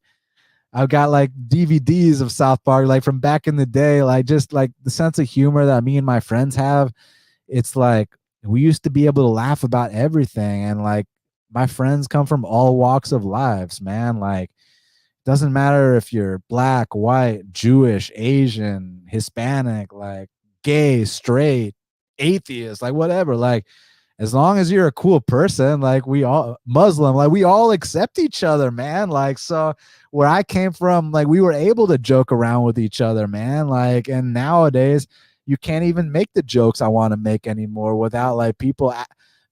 I've got like DVDs of South Park, like from back in the day, like just like the sense of humor that me and my friends have. It's like we used to be able to laugh about everything, and like my friends come from all walks of lives, man. Like, doesn't matter if you're black, white, Jewish, Asian, Hispanic, like gay, straight, atheist, like whatever, like, as long as you're a cool person, like, we all Muslim, like, we all accept each other, man. Like, so where I came from, like, we were able to joke around with each other, man. Like, and nowadays you can't even make the jokes I want to make anymore without like people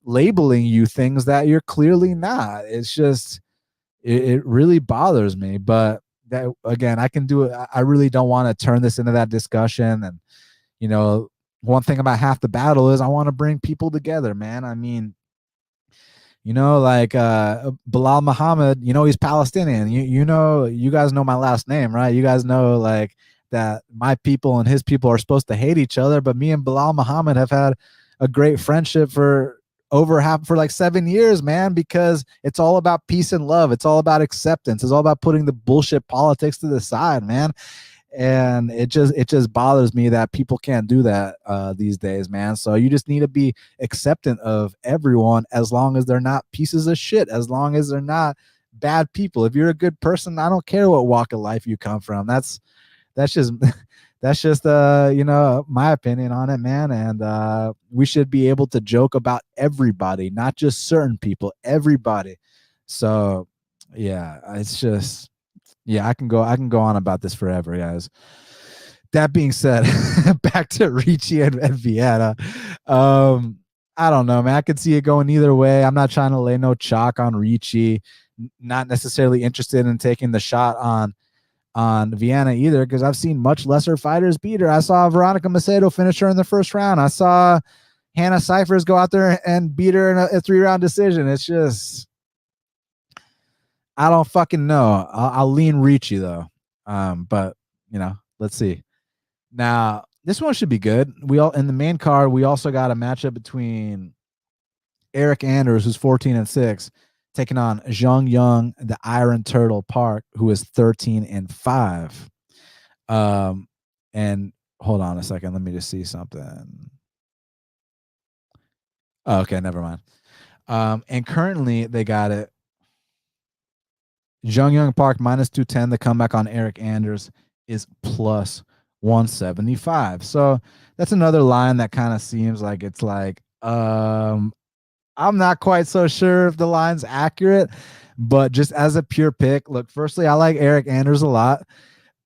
labeling you things that you're clearly not. It's just it really bothers me. But that, again, I can do it. I really don't want to turn this into that discussion. And one thing about Half the Battle is I want to bring people together, man. I mean, like Bilal Muhammad, he's Palestinian. You guys know my last name, right? You guys know like that my people and his people are supposed to hate each other, but me and Bilal Muhammad have had a great friendship for like 7 years, man, because it's all about peace and love. It's all about acceptance. It's all about putting the bullshit politics to the side, man. And it just bothers me that people can't do that these days, man. So you just need to be acceptant of everyone, as long as they're not pieces of shit, as long as they're not bad people. If you're a good person, I don't care what walk of life you come from. That's just my opinion on it, man. And we should be able to joke about everybody, not just certain people, everybody. So yeah, it's just, yeah, I can go on about this forever, guys. That being said, back to Ricci and Viana. I don't know, man. I could see it going either way. I'm not trying to lay no chalk on Ricci. Not necessarily interested in taking the shot on Viana either, because I've seen much lesser fighters beat her. I saw Veronica Macedo finish her in the first round. I saw Hannah Cyphers go out there and beat her in a 3-round decision. It's just, I don't fucking know. I'll lean Ricci though. But let's see. Now this one should be good. We all in the main card. We also got a matchup between Eryk Anders, who's 14-6, taking on Yong, the Iron Turtle Park, who is 13-5. And hold on a second. Let me just see something. Oh, okay, never mind. And currently they got it. Young Park -210. The comeback on Eryk Anders is +175. So that's another line that kind of seems like it's like, I'm not quite so sure if the line's accurate, but just as a pure pick, look, firstly, I like Eryk Anders a lot.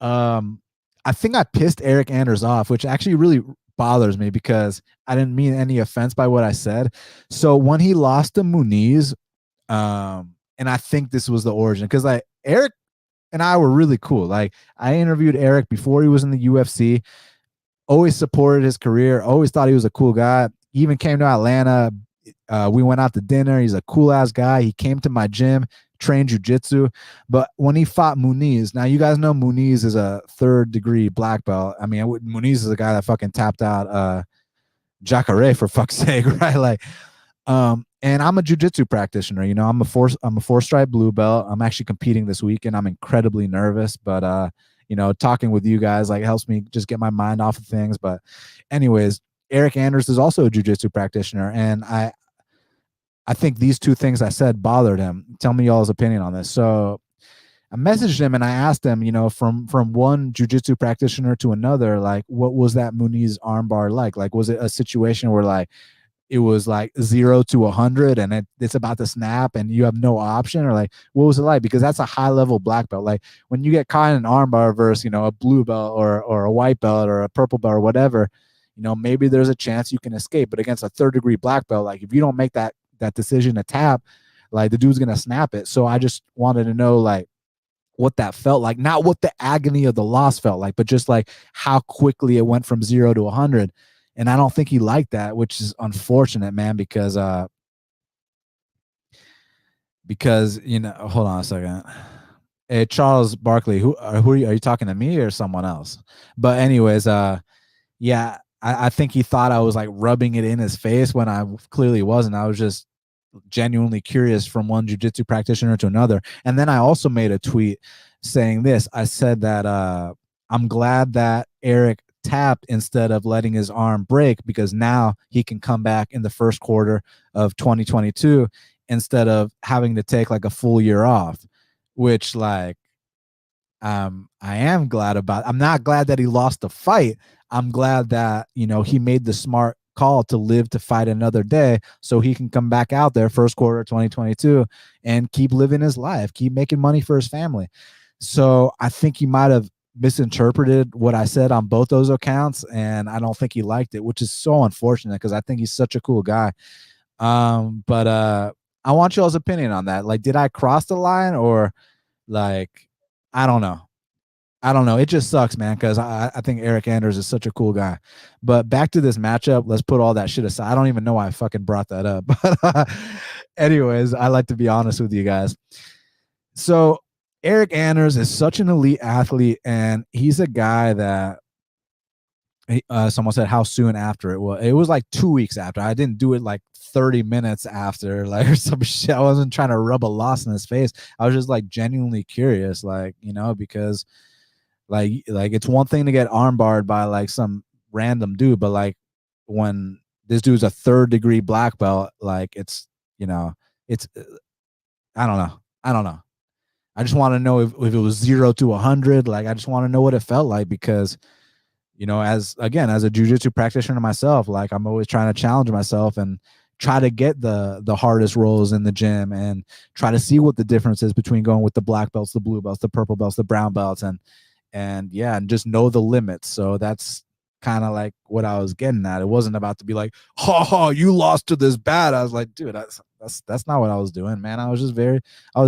I think I pissed Eryk Anders off, which actually really bothers me because I didn't mean any offense by what I said. So when he lost to Muniz, and I think this was the origin, because like Eryk and I were really cool. Like I interviewed Eryk before he was in the UFC, always supported his career, always thought he was a cool guy. He even came to Atlanta. We went out to dinner. He's a cool ass guy. He came to my gym, trained jiu-jitsu. But when he fought Muniz, now you guys know Muniz is a 3rd-degree black belt. I mean, Muniz is the guy that fucking tapped out Jacare, for fuck's sake, right? Like, and I'm a jiu-jitsu practitioner. I'm a 4-stripe blue belt. I'm actually competing this weekend. I'm incredibly nervous, but talking with you guys like helps me just get my mind off of things. But anyways, Eryk Anders is also a jiu-jitsu practitioner, and I think these two things I said bothered him. Tell me y'all's opinion on this. So I messaged him and I asked him, from one jiu-jitsu practitioner to another, like, what was that Muniz armbar like? Like, was it a situation where like it was like 0 to 100 and it's about to snap and you have no option, or like what was it like? Because that's a high level black belt. Like when you get caught in an armbar versus a blue belt or a white belt or a purple belt or whatever, maybe there's a chance you can escape. But against a 3rd-degree black belt, like if you don't make that decision to tap, like the dude's gonna snap it. So I just wanted to know like what that felt like, not what the agony of the loss felt like, but just like how quickly it went from 0 to 100. And I don't think he liked that, which is unfortunate, man, because hold on a second. Hey, Charles Barkley, who are you talking to me or someone else? But anyways, yeah, I think he thought I was like rubbing it in his face when I clearly wasn't. I was just genuinely curious from one jiu-jitsu practitioner to another. And then I also made a tweet saying this. I said that I'm glad that Eryk tapped instead of letting his arm break, because now he can come back in the first quarter of 2022 instead of having to take like a full year off, which like I am glad about. I'm not glad that he lost the fight. I'm glad that he made the smart call to live to fight another day so he can come back out there first quarter of 2022 and keep living his life, keep making money for his family. So I think he might have misinterpreted what I said on both those accounts, and I don't think he liked it, which is so unfortunate because I think he's such a cool guy. But I want y'all's opinion on that. Like, did I cross the line, or like, I don't know. I don't know. It just sucks, man, because I think Eryk Anders is such a cool guy. But back to this matchup. Let's put all that shit aside. I don't even know why I fucking brought that up. But anyways, I like to be honest with you guys. So Eryk Anders is such an elite athlete, and he's a guy that someone said how soon after it was like 2 weeks after. I didn't do it like 30 minutes after, like, or some shit. I wasn't trying to rub a loss in his face. I was just like genuinely curious, like, because like it's one thing to get armbarred by like some random dude, but like when this dude's a third-degree black belt, like you know it's I don't know. I just want to know if it was 0 to 100. Like, I just want to know what it felt like, because as a jiu-jitsu practitioner myself, like, I'm always trying to challenge myself and try to get the hardest rolls in the gym, and try to see what the difference is between going with the black belts, the blue belts, the purple belts, the brown belts, and yeah, and just know the limits. So that's kind of like what I was getting at. It wasn't about to be like, ha, you lost to this bad. I was like, dude, that's not what I was doing, man. I was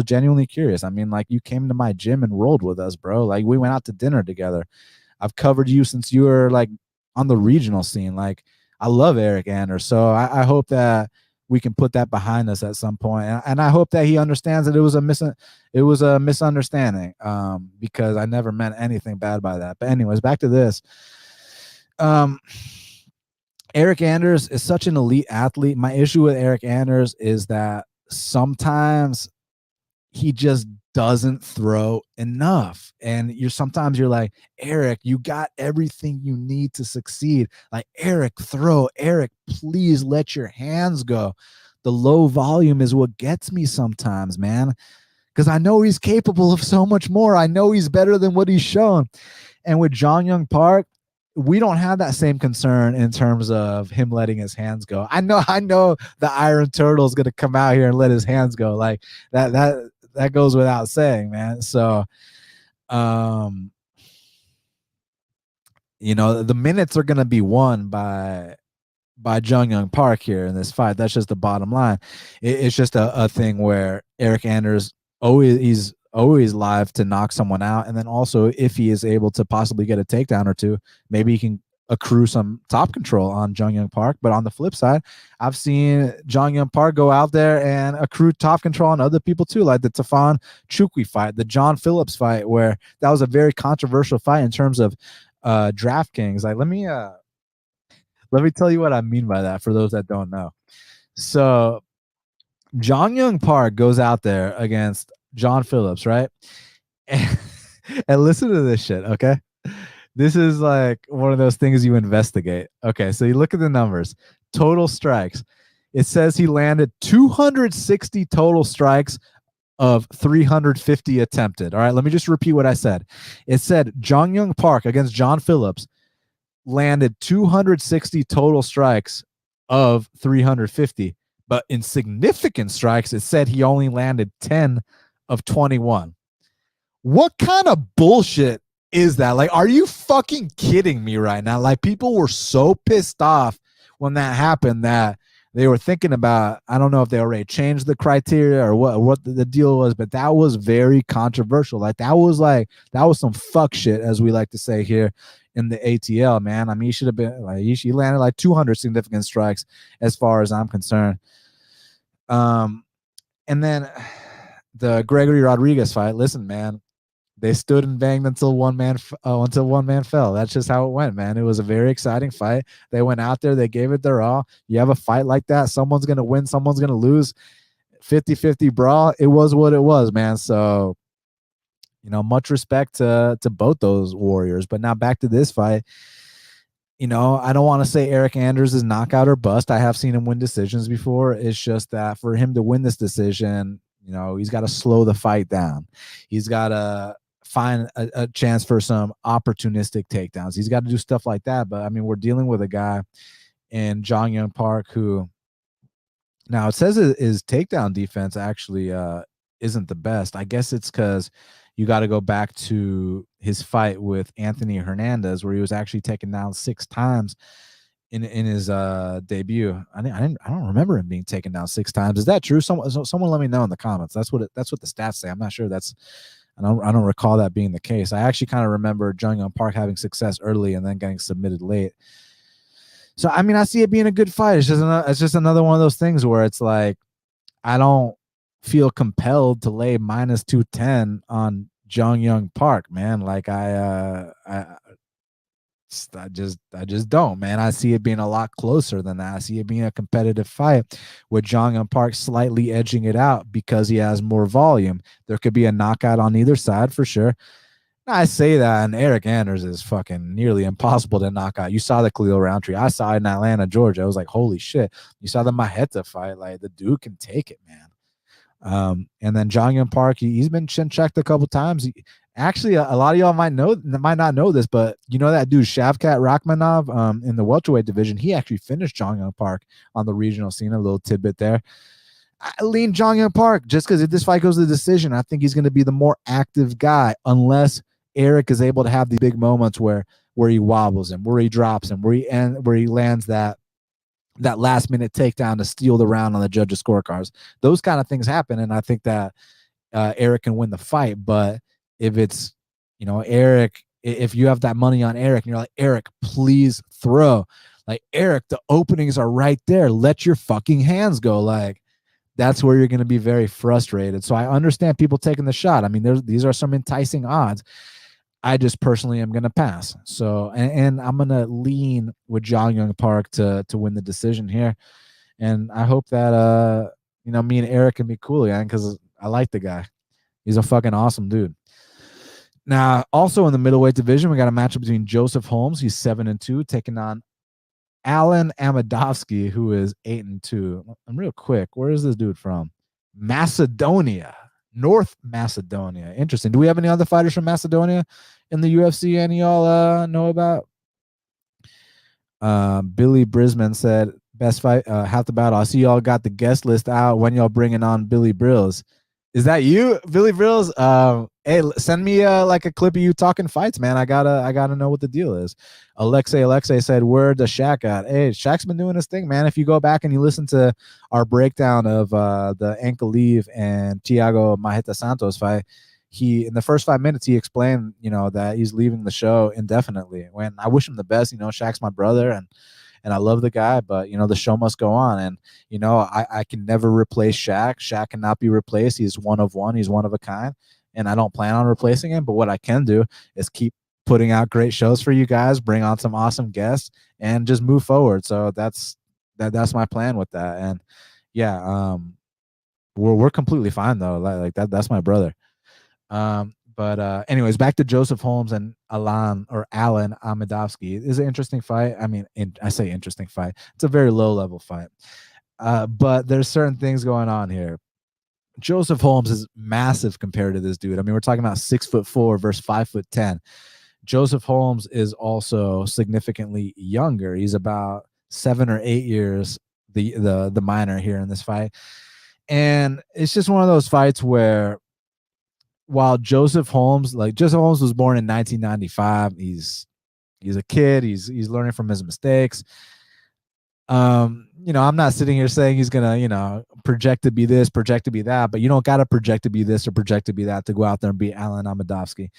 genuinely curious. I mean, like, you came to my gym and rolled with us, bro. Like, we went out to dinner together. I've covered you since you were like on the regional scene. Like, I love Eryk Anders. So I hope that we can put that behind us at some point. And I hope that he understands that it was a misunderstanding, because I never meant anything bad by that. But anyways, back to this. Eryk Anders is such an elite athlete. My issue with Eryk Anders is that sometimes he just doesn't throw enough. And sometimes you're like, Eryk, you got everything you need to succeed. Like, Eryk, throw. Eryk, please let your hands go. The low volume is what gets me sometimes, man, because I know he's capable of so much more. I know he's better than what he's shown. And with Jong Young Park, we don't have that same concern in terms of him letting his hands go. I know the Iron Turtle is going to come out here and let his hands go. Like, that goes without saying, man. So, the minutes are going to be won by Jong Young Park here in this fight. That's just the bottom line. It's just a thing where Eryk Anders he's always live to knock someone out, and then also, if he is able to possibly get a takedown or two, maybe he can accrue some top control on Jong Young Park. But on the flip side, I've seen Jong Young Park go out there and accrue top control on other people too, like the Tafan Chukwi fight, the John Phillips fight, where that was a very controversial fight in terms of DraftKings. Like, let me tell you what I mean by that for those that don't know. So Jong Young Park goes out there against John Phillips, right? And, and listen to this shit, okay? This is like one of those things you investigate. Okay, so you look at the numbers. Total strikes. It says he landed 260 total strikes of 350 attempted. All right, let me just repeat what I said. It said Jong Young Park against John Phillips landed 260 total strikes of 350, but in significant strikes, it said he only landed 10 of 21. What kind of bullshit is that? Like, are you fucking kidding me right now? Like, people were so pissed off when that happened that they were thinking about, I don't know if they already changed the criteria or what the deal was, but that was very controversial. Like, that was some fuck shit, as we like to say here in the ATL, man. I mean, he should have been like, he landed like 200 significant strikes as far as I'm concerned. And then the Gregory Rodriguez fight, listen, man, they stood and banged until one man fell. That's just how it went, man. It was a very exciting fight. They went out there, they gave it their all. You have a fight like that, someone's going to win, someone's going to lose. 50-50 brawl. It was what it was, man. So, much respect to both those warriors. But now back to this fight. I don't want to say Eryk Anders is knockout or bust. I have seen him win decisions before. It's just that for him to win this decision, he's got to slow the fight down. He's got to find a chance for some opportunistic takedowns. He's got to do stuff like that. But I mean, we're dealing with a guy in Jong Young Park who, now it says his takedown defense actually isn't the best. I guess it's because you got to go back to his fight with Anthony Hernandez, where he was actually taken down 6 times in his debut. I don't remember him being taken down 6 times. Is that true? Someone let me know in the comments. That's what the stats say. I'm not sure. I don't recall that being the case. I actually kind of remember Jung Park having success early and then getting submitted late. So I mean, I see it being a good fight. It's just another one of those things where it's like I don't feel compelled to lay minus 210 on Jung Park, man. Like I just don't, man. I see it being a lot closer than that. I see it being a competitive fight with Jong Park slightly edging it out because he has more volume. There could be a knockout on either side for sure. I say that, and Eryk Anders is fucking nearly impossible to knock out. You saw the Khalil Roundtree. I saw it in Atlanta, Georgia. I was like, holy shit. You saw the Maheta fight. Like, the dude can take it, man. And then Jong Park, he's been chin checked a couple times. Actually, a lot of y'all might not know this, but you know that dude Shavkat Rakhmonov in the welterweight division, he actually finished Jong Park on the regional scene. A little tidbit there. I lean Jong Park just because if this fight goes to the decision, I think he's going to be the more active guy unless Eryk is able to have the big moments where he wobbles him, where he drops him, where he lands that last minute takedown to steal the round on the judges' scorecards. Those kind of things happen, and I think that Eryk can win the fight. But if it's, Eryk, if you have that money on Eryk and you're like, Eryk, please throw. Like, Eryk, the openings are right there. Let your fucking hands go. Like, that's where you're going to be very frustrated. So I understand people taking the shot. I mean, these are some enticing odds. I just personally am going to pass. So, and I'm going to lean with Jong Park to win the decision here. And I hope that, me and Eryk can be cool again because I like the guy. He's a fucking awesome dude. Now, also in the middleweight division, we got a matchup between Joseph Holmes. He's 7-2, taking on Alen Amedovski, who is 8-2. And real quick, where is this dude from? Macedonia. North Macedonia. Interesting. Do we have any other fighters from Macedonia in the UFC any y'all know about? Billy Brisman said, best fight, half the battle. I see y'all got the guest list out. When y'all bringing on Billy Brills? Is that you, Billy Brills? Hey, send me like a clip of you talking fights, man. I gotta know what the deal is. Alexei said, where the Shaq at? Hey, Shaq's been doing his thing, man. If you go back and you listen to our breakdown of the Ankaleev and Thiago Maheta Santos fight, he in the first 5 minutes he explained, that he's leaving the show indefinitely. When I wish him the best, Shaq's my brother and I love the guy, but the show must go on. And I can never replace Shaq. Shaq cannot be replaced. He's one of one. He's one of a kind, and I don't plan on replacing him. But what I can do is keep putting out great shows for you guys, bring on some awesome guests, and just move forward. So that's my plan with that. And yeah, we're completely fine though. Like that's my brother. But anyways, back to Joseph Holmes and Alen Amedovski. It's an interesting fight. I mean, I say interesting fight. It's a very low-level fight. But there's certain things going on here. Joseph Holmes is massive compared to this dude. I mean, we're talking about 6'4" versus 5'10". Joseph Holmes is also significantly younger. He's about 7 or 8 years the minor here in this fight. And it's just one of those fights where while Joseph Holmes was born in 1995, he's a kid. He's learning from his mistakes. I'm not sitting here saying he's gonna, project to be this, project to be that, but you don't gotta project to be this or project to be that to go out there and beat Alen Amedovski.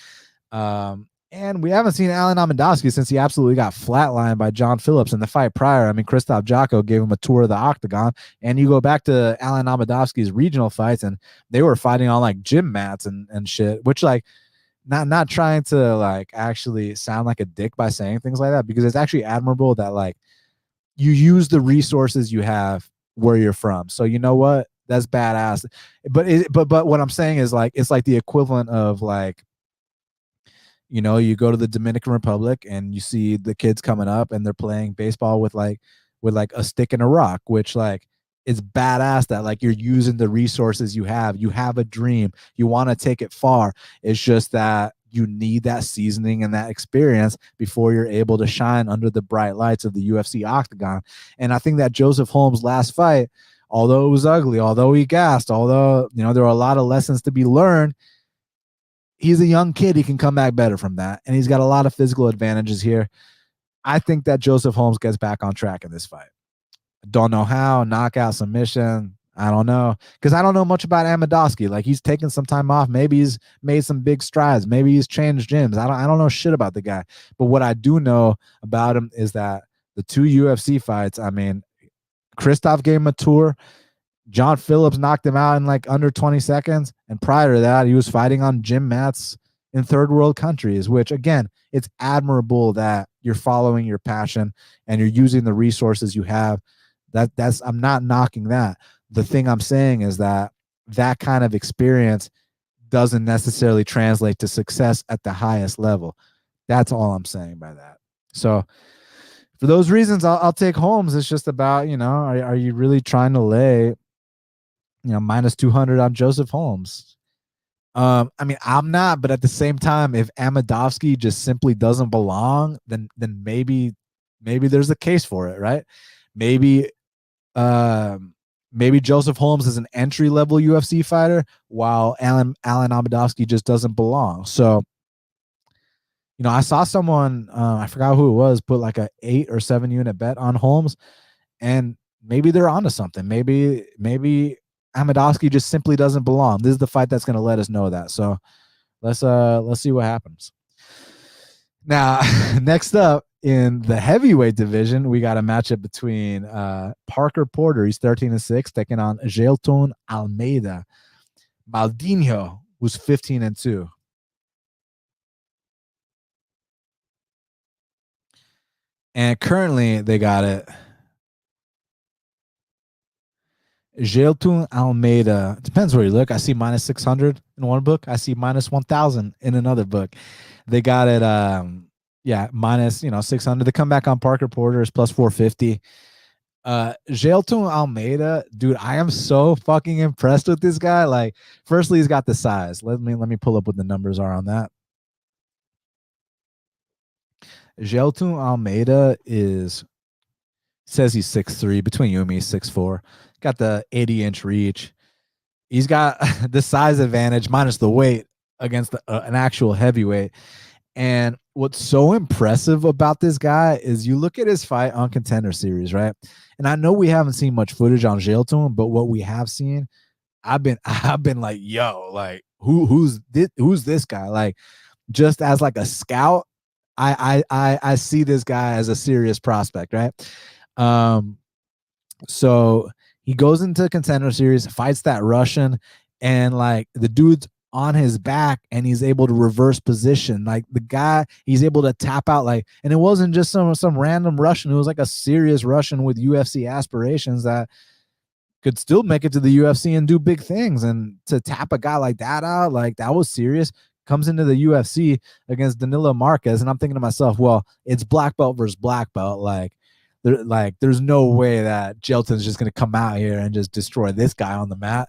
And we haven't seen Alen Amedovski since he absolutely got flatlined by John Phillips in the fight prior. I mean, Christoph Jocko gave him a tour of the octagon, and you go back to Alen Amedovski's regional fights, and they were fighting on like gym mats and shit, which like not trying to like actually sound like a dick by saying things like that, because it's actually admirable that like you use the resources you have where you're from. So you know what? That's badass. But what I'm saying is like it's like the equivalent of like, you go to the Dominican Republic and you see the kids coming up and they're playing baseball with like a stick and a rock, which like it's badass that like you're using the resources you have. You have a dream. You want to take it far. It's just that you need that seasoning and that experience before you're able to shine under the bright lights of the UFC octagon. And I think that Joseph Holmes' last fight, although it was ugly, although he gassed, although, there were a lot of lessons to be learned, he's a young kid. He can come back better from that. And he's got a lot of physical advantages here. I think that Joseph Holmes gets back on track in this fight. Don't know how. Knockout, submission. I don't know, because I don't know much about Amedovski. Like, he's taken some time off. Maybe he's made some big strides. Maybe he's changed gyms. I don't know shit about the guy. But what I do know about him is that the 2 UFC fights, I mean, Christoph gave him a tour. John Phillips knocked him out in like under 20 seconds. And prior to that, he was fighting on gym mats in third world countries, which, again, it's admirable that you're following your passion and you're using the resources you have. That's I'm not knocking that. The thing I'm saying is that that kind of experience doesn't necessarily translate to success at the highest level. That's all I'm saying by that. So for those reasons, I'll take Holmes. It's just about, are you really trying to lay, minus 200 on Joseph Holmes? I mean, I'm not, but at the same time, if Amedovski just simply doesn't belong, then maybe there's a case for it, right? Maybe Joseph Holmes is an entry level UFC fighter, while Alen Amedovski just doesn't belong. So, I saw someone, I forgot who it was, put like a 8 or 7 unit bet on Holmes, and maybe they're onto something. Maybe Amedovski just simply doesn't belong. This is the fight that's going to let us know that. So let's see what happens. Now, next up in the heavyweight division, we got a matchup between Parker Porter, he's 13-6, taking on Jailton Almeida. Maldinho, who's 15-2. And currently they got it. Jailton Almeida, depends where you look. I see minus 600 in one book. I see minus 1,000 in another book. They got it, minus 600. The comeback on Parker Porter is plus 450. Jailton Almeida, dude, I am so fucking impressed with this guy. Like, firstly, he's got the size. Let me pull up what the numbers are on that. Jailton Almeida says he's 6'3". Between you and me, he's 6'4". Got the 80-inch reach. He's got the size advantage minus the weight against an actual heavyweight. And what's so impressive about this guy is you look at his fight on Contender Series, right? And I know we haven't seen much footage on Jailton, but what we have seen, I've been like, yo, like who's this guy? Like, just as like a scout, I see this guy as a serious prospect, right? So he goes into Contender Series, fights that Russian, and like the dude's on his back and he's able to reverse position. Like, the guy, he's able to tap out, like, and it wasn't just some random Russian. It was like a serious Russian with UFC aspirations that could still make it to the UFC and do big things. And to tap a guy like that out, like, that was serious. Comes into the UFC against Danilo Marques, and I'm thinking to myself, well, it's black belt versus black belt. There's no way that Jailton's just going to come out here and just destroy this guy on the mat.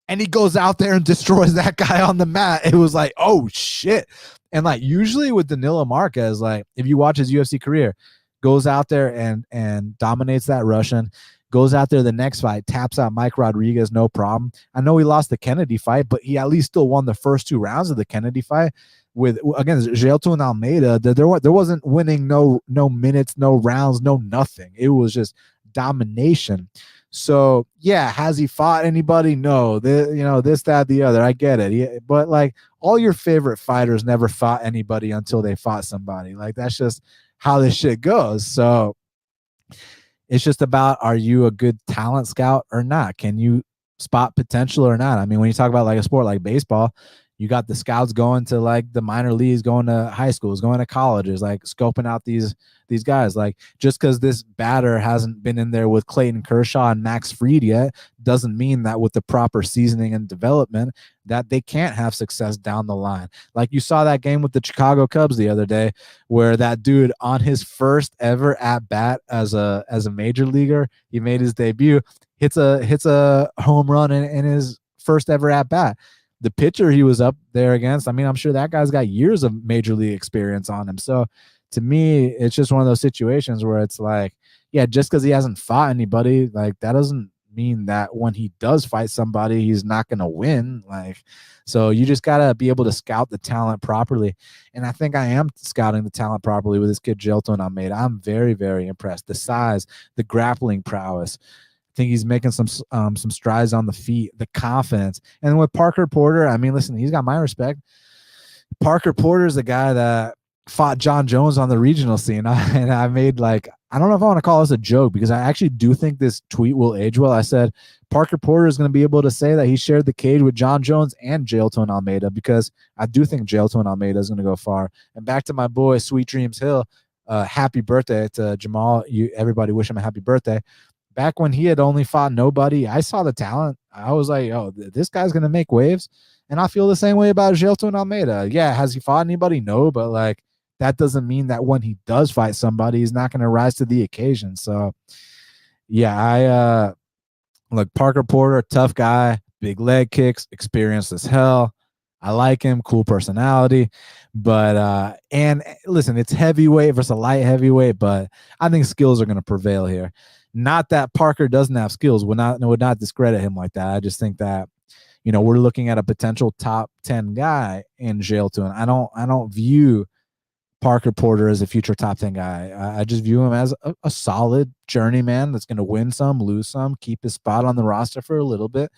And he goes out there and destroys that guy on the mat. It was like, oh shit. And like, usually with Danilo Marques, like, if you watch his UFC career, goes out there and dominates that Russian, goes out there the next fight, taps out Mike Rodriguez, no problem. I know he lost the Kennedy fight, but he at least still won the first 2 rounds of the Kennedy fight with, against Jailton Almeida. There wasn't winning, no minutes, no rounds, no nothing. It was just domination. So yeah, has he fought anybody? No. This, that, the other. I get it. But like, all your favorite fighters never fought anybody until they fought somebody. Like, that's just how this shit goes. So it's just about, are you a good talent scout or not? Can you spot potential or not? I mean, when you talk about like a sport like baseball, you got the scouts going to like the minor leagues, going to high schools, going to colleges, like scoping out these guys. Like, just because this batter hasn't been in there with Clayton Kershaw and Max Fried yet doesn't mean that with the proper seasoning and development that they can't have success down the line. Like, you saw that game with the Chicago Cubs the other day, where that dude, on his first ever at bat as a major leaguer, he made his debut, hits a home run in his first ever at bat. The pitcher he was up there against, I mean, I'm sure that guy's got years of major league experience on him. So to me, it's just one of those situations where it's like, yeah, just because he hasn't fought anybody, like, that doesn't mean that when he does fight somebody, he's not going to win. Like, so you just got to be able to scout the talent properly. And I think I am scouting the talent properly with this kid, Jailton Almeida. I'm very, very impressed. The size, the grappling prowess. I think he's making some strides on the feet, the confidence. And with Parker Porter, I mean, listen, he's got my respect. Parker Porter is the guy that fought John Jones on the regional scene. And I made like, I don't know if I want to call this a joke because I actually do think this tweet will age well. I said Parker Porter is going to be able to say that he shared the cage with John Jones and Jailton Almeida, because I do think Jailton Almeida is going to go far. And back to my boy, Sweet Dreams Hill, happy birthday to Jamal. Everybody wish him a happy birthday. Back when he had only fought nobody, I saw the talent. I was like, oh, this guy's going to make waves. And I feel the same way about Jailton Almeida. Yeah, has he fought anybody? No, but like, that doesn't mean that when he does fight somebody, he's not going to rise to the occasion. So, yeah, look, Parker Porter, tough guy, big leg kicks, experienced as hell. I like him, cool personality. But, and listen, it's heavyweight versus a light heavyweight, but I think skills are going to prevail here. Not that Parker doesn't have skills, would not discredit him like that. I just think that, we're looking at a potential top 10 guy in Jailton. I don't view Parker Porter as a future top 10 guy. I just view him as a solid journeyman that's going to win some, lose some, keep his spot on the roster for a little bit,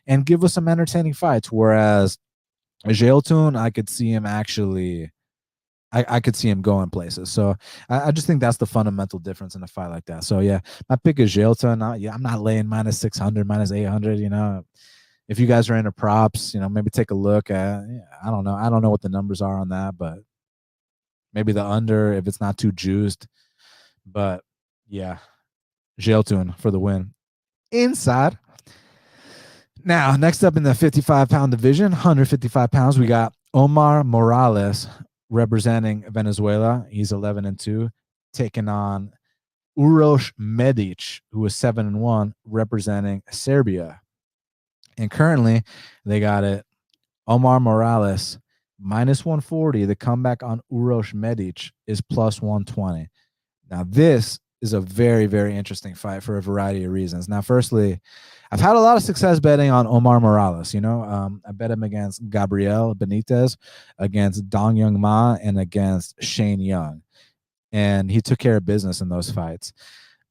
and give us some entertaining fights. Whereas Jailton, I could see him actually, I could see him going places. So I just think that's the fundamental difference in a fight like that. So yeah, my pick is Jailton. I'm not laying minus 600, minus 800. If you guys are into props, maybe take a look at. I don't know. I don't know what the numbers are on that, but maybe the under if it's not too juiced. But yeah, Jailton for the win. Inside. Now, next up in the 55-pound division, 155 pounds, we got Omar Morales representing Venezuela. He's 11-2, taking on Uros Medic, who is 7-1, representing Serbia. And currently, they got it. Omar Morales minus 140. The comeback on Uros Medic is plus 120. Now, this is a very, very interesting fight for a variety of reasons. Now, firstly, I've had a lot of success betting on Omar Morales. I bet him against Gabriel Benitez, against Dong Young Ma, and against Shane Young. And he took care of business in those fights.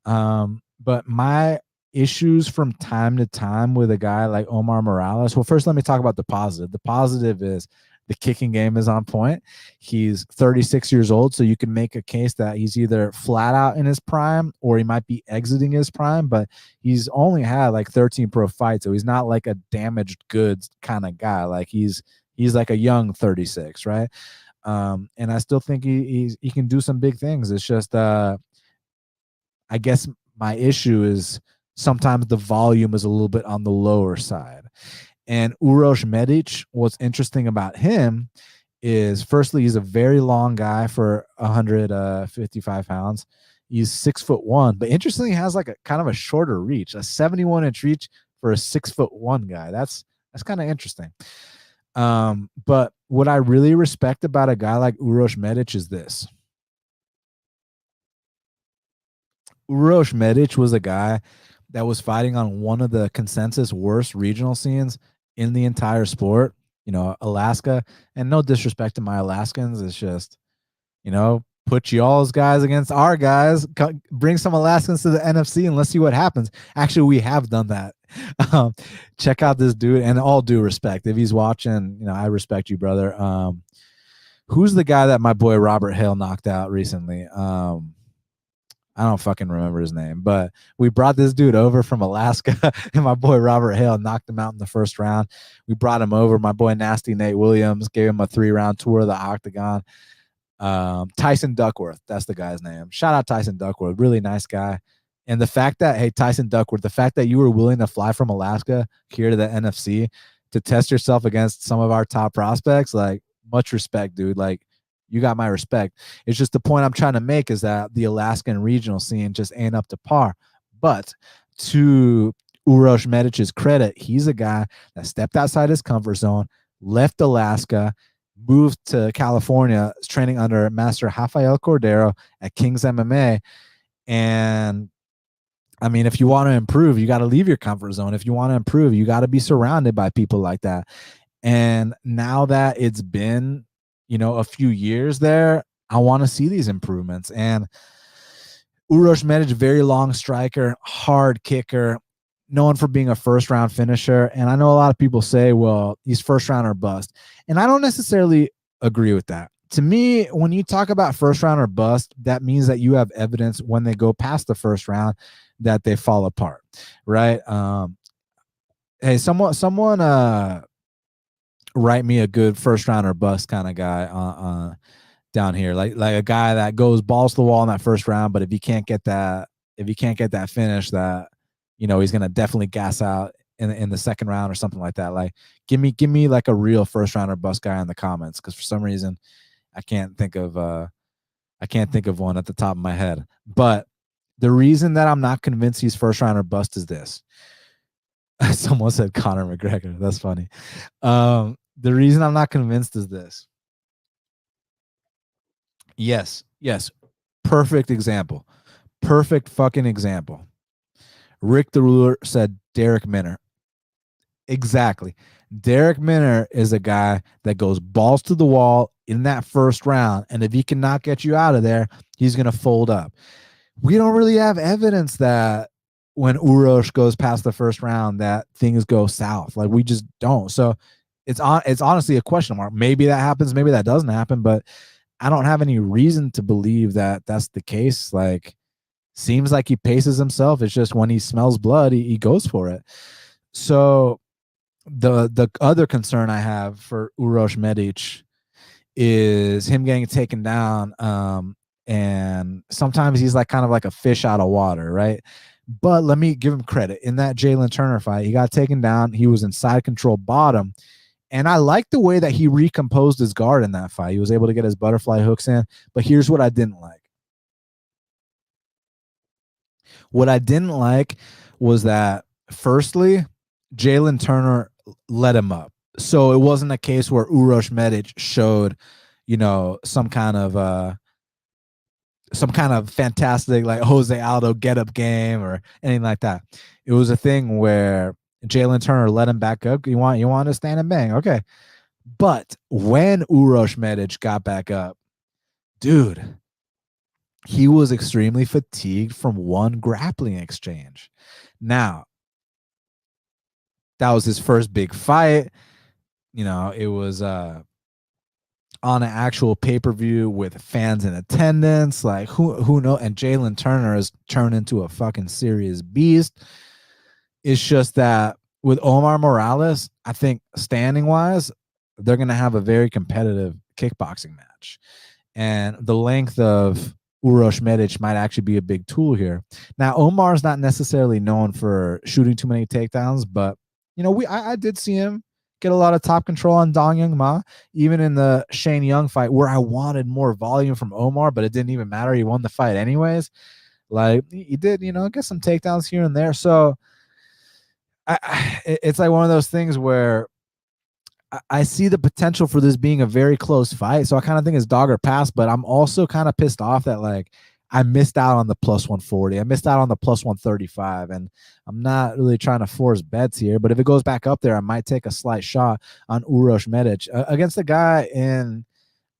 But my issues from time to time with a guy like Omar Morales. Well, first, let me talk about the positive. The positive is the kicking game is on point. He's 36 years old, so you can make a case that he's either flat out in his prime or he might be exiting his prime, but he's only had like 13 pro fights, so he's not like a damaged goods kind of guy. Like he's like a young 36, right? And I still think he can do some big things. It's just I guess my issue is sometimes the volume is a little bit on the lower side. And Uros Medic, what's interesting about him is, firstly, he's a very long guy for 155 pounds. He's 6'1", but interestingly, he has like a kind of a shorter reach, a 71-inch reach for a 6'1" guy. That's kind of interesting. But what I really respect about a guy like Uros Medic is this. Uros Medic was a guy that was fighting on one of the consensus worst regional scenes in the entire sport, Alaska. And no disrespect to my Alaskans. It's just, put y'all's guys against our guys, bring some Alaskans to the NFC and let's see what happens. Actually, we have done that. Check out this dude, and all due respect, if he's watching, I respect you, brother. Who's the guy that my boy Robert Hale knocked out recently? I don't fucking remember his name, but we brought this dude over from Alaska, and my boy Robert Hale knocked him out in the first round. We brought him over. My boy Nasty Nate Williams gave him a 3-round tour of the octagon. Tyson Duckworth, that's the guy's name. Shout out Tyson Duckworth, really nice guy. And the fact that, hey, Tyson Duckworth, the fact that you were willing to fly from Alaska here to the NFC to test yourself against some of our top prospects, like, much respect, dude. Like, you got my respect. It's just the point I'm trying to make is that the Alaskan regional scene just ain't up to par. But to Uros Medic's credit, he's a guy that stepped outside his comfort zone, left Alaska, moved to California, training under Master Rafael Cordero at King's MMA. And I mean, if you want to improve, you got to leave your comfort zone. If you want to improve, you got to be surrounded by people like that. And now that it's been, a few years there, I want to see these improvements. And Uros Medic, very long striker, hard kicker, known for being a first round finisher. And I know a lot of people say, well, he's first round or bust. And I don't necessarily agree with that. To me, when you talk about first round or bust, that means that you have evidence when they go past the first round that they fall apart, right? Hey, someone, write me a good first round or bust kind of guy down here, like a guy that goes balls to the wall in that first round, but if you can't get that finish, that he's gonna definitely gas out in the second round or something like that. Like, give me like a real first round or bust guy in the comments, because for some reason I can't think of one at the top of my head. But the reason that I'm not convinced he's first round or bust is this. Someone said Conor McGregor. That's funny. The reason I'm not convinced is this. Yes. Perfect example. Perfect fucking example. Rick the Ruler said Derek Minner. Exactly. Derek Minner is a guy that goes balls to the wall in that first round. And if he cannot get you out of there, he's going to fold up. We don't really have evidence that when Uros goes past the first round that things go south. Like, we just don't. So it's honestly a question mark. Maybe that happens, maybe that doesn't happen, but I don't have any reason to believe that that's the case. Like, seems like he paces himself. It's just when he smells blood, he goes for it. So the other concern I have for Uros Medic is him getting taken down. And sometimes he's like kind of like a fish out of water, right? But let me give him credit. In that Jailton Turner fight, he got taken down. He was in side control bottom. And I like the way that he recomposed his guard in that fight. He was able to get his butterfly hooks in. But here's what I didn't like. What I didn't like was that, firstly, Jailton Turner let him up. So it wasn't a case where Uros Medic showed, some kind of fantastic, like, Jose Aldo get up game or anything like that. It was a thing where Jailton Turner let him back up. You want to stand and bang. Okay. But when Uros Medic got back up, dude, he was extremely fatigued from one grappling exchange. Now, that was his first big fight. It was on an actual pay-per-view with fans in attendance. Like, who knows? And Jailton Turner has turned into a fucking serious beast. It's just that with Omar Morales, I think standing wise, they're going to have a very competitive kickboxing match. And the length of Uros Medic might actually be a big tool here. Now, Omar's not necessarily known for shooting too many takedowns, but I did see him get a lot of top control on Dong Young Ma, even in the Shane Young fight, where I wanted more volume from Omar, but it didn't even matter. He won the fight anyways. Like, he did, get some takedowns here and there. So it's like one of those things where I see the potential for this being a very close fight. So I kind of think it's dog or pass, but I'm also kind of pissed off that, like, I missed out on the plus 140. I missed out on the plus 135, and I'm not really trying to force bets here. But if it goes back up there, I might take a slight shot on Uros Medic against a guy in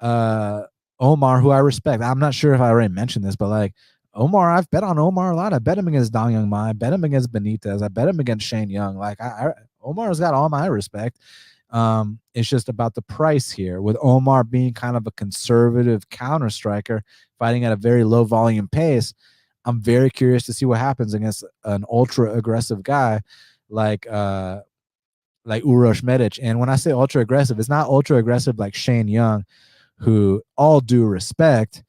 Omar, who I respect. I'm not sure if I already mentioned this, but, like, Omar, I've bet on Omar a lot. I bet him against Dong Young Ma. I bet him against Benitez. I bet him against Shane Young. Like, Omar's got all my respect. It's just about the price here, with Omar being kind of a conservative counter striker fighting at a very low volume pace. I'm very curious to see what happens against an ultra aggressive guy like Uros Medic. And when I say ultra aggressive, it's not ultra aggressive like Shane Young, who, all due respect,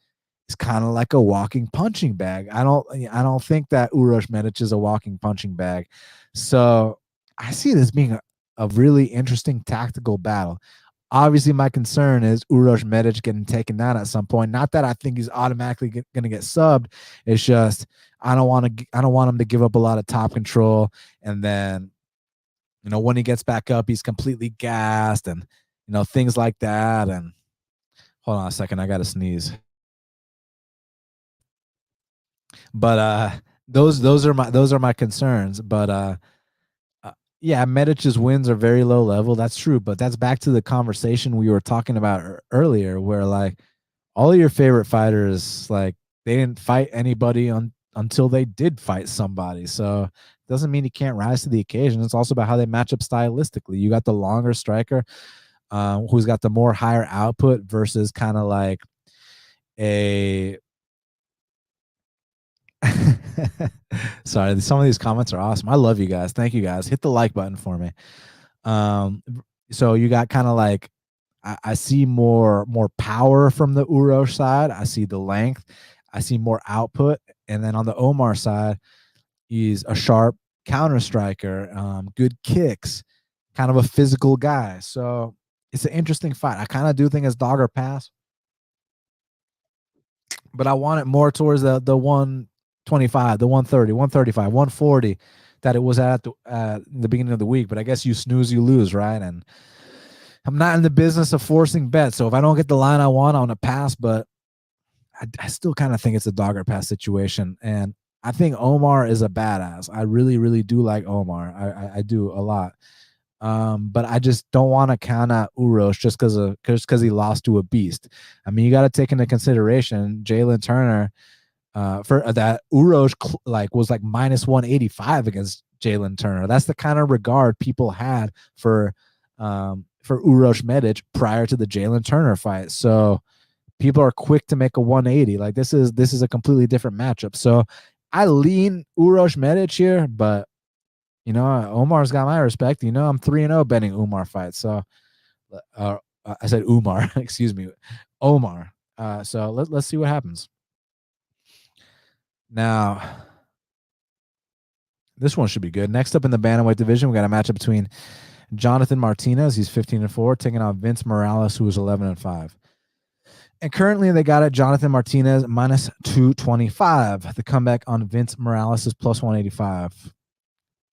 is kind of like a walking punching bag. I don't think that Uros Medic is a walking punching bag. So I see this being a really interesting tactical battle. Obviously, my concern is Uros Medic getting taken down at some point. Not that I think he's automatically going to get subbed. It's just I don't want him to give up a lot of top control, and then when he gets back up, he's completely gassed, and things like that. And hold on a second, I got to sneeze. But those are my concerns. But yeah, Medic's wins are very low level. That's true, but that's back to the conversation we were talking about earlier, where like all of your favorite fighters, like they didn't fight anybody until they did fight somebody. So it doesn't mean he can't rise to the occasion. It's also about how they match up stylistically. You got the longer striker, who's got the more higher output versus kind of like a sorry, some of these comments are awesome. I love you guys. Thank you guys. Hit the like button for me. So you got kind of like I see more power from the Uros side. I see the length. I see more output. And then on the Omar side, he's a sharp counter striker, good kicks, kind of a physical guy. So it's an interesting fight. I kind of do think it's dog or pass, but I want it more towards the 125, the 130, 135, 140 that it was at the beginning of the week. But I guess you snooze, you lose, right? And I'm not in the business of forcing bets. So if I don't get the line I want, I'm going to pass. But I still kind of think it's a dog or pass situation. And I think Omar is a badass. I really, really do like Omar. I do a lot. But I just don't want to count out Uros just because he lost to a beast. I mean, you got to take into consideration Jailton Turner, for that Uros was like minus 185 against Jailton Turner. That's the kind of regard people had for Uros Medic prior to the Jailton Turner fight. So people are quick to make a 180. Like this is a completely different matchup. So I lean Uros Medic here, but you know, Omar's got my respect. You know, I'm 3-0 betting Umar fights. So I said Umar, excuse me, Omar. So let's see what happens. Now, this one should be good. Next up in the bantamweight division, we got a matchup between Jonathan Martinez, he's 15-4, taking on Vince Morales, who is 11-5. And currently they got it Jonathan Martinez minus 225. The comeback on Vince Morales is plus 185.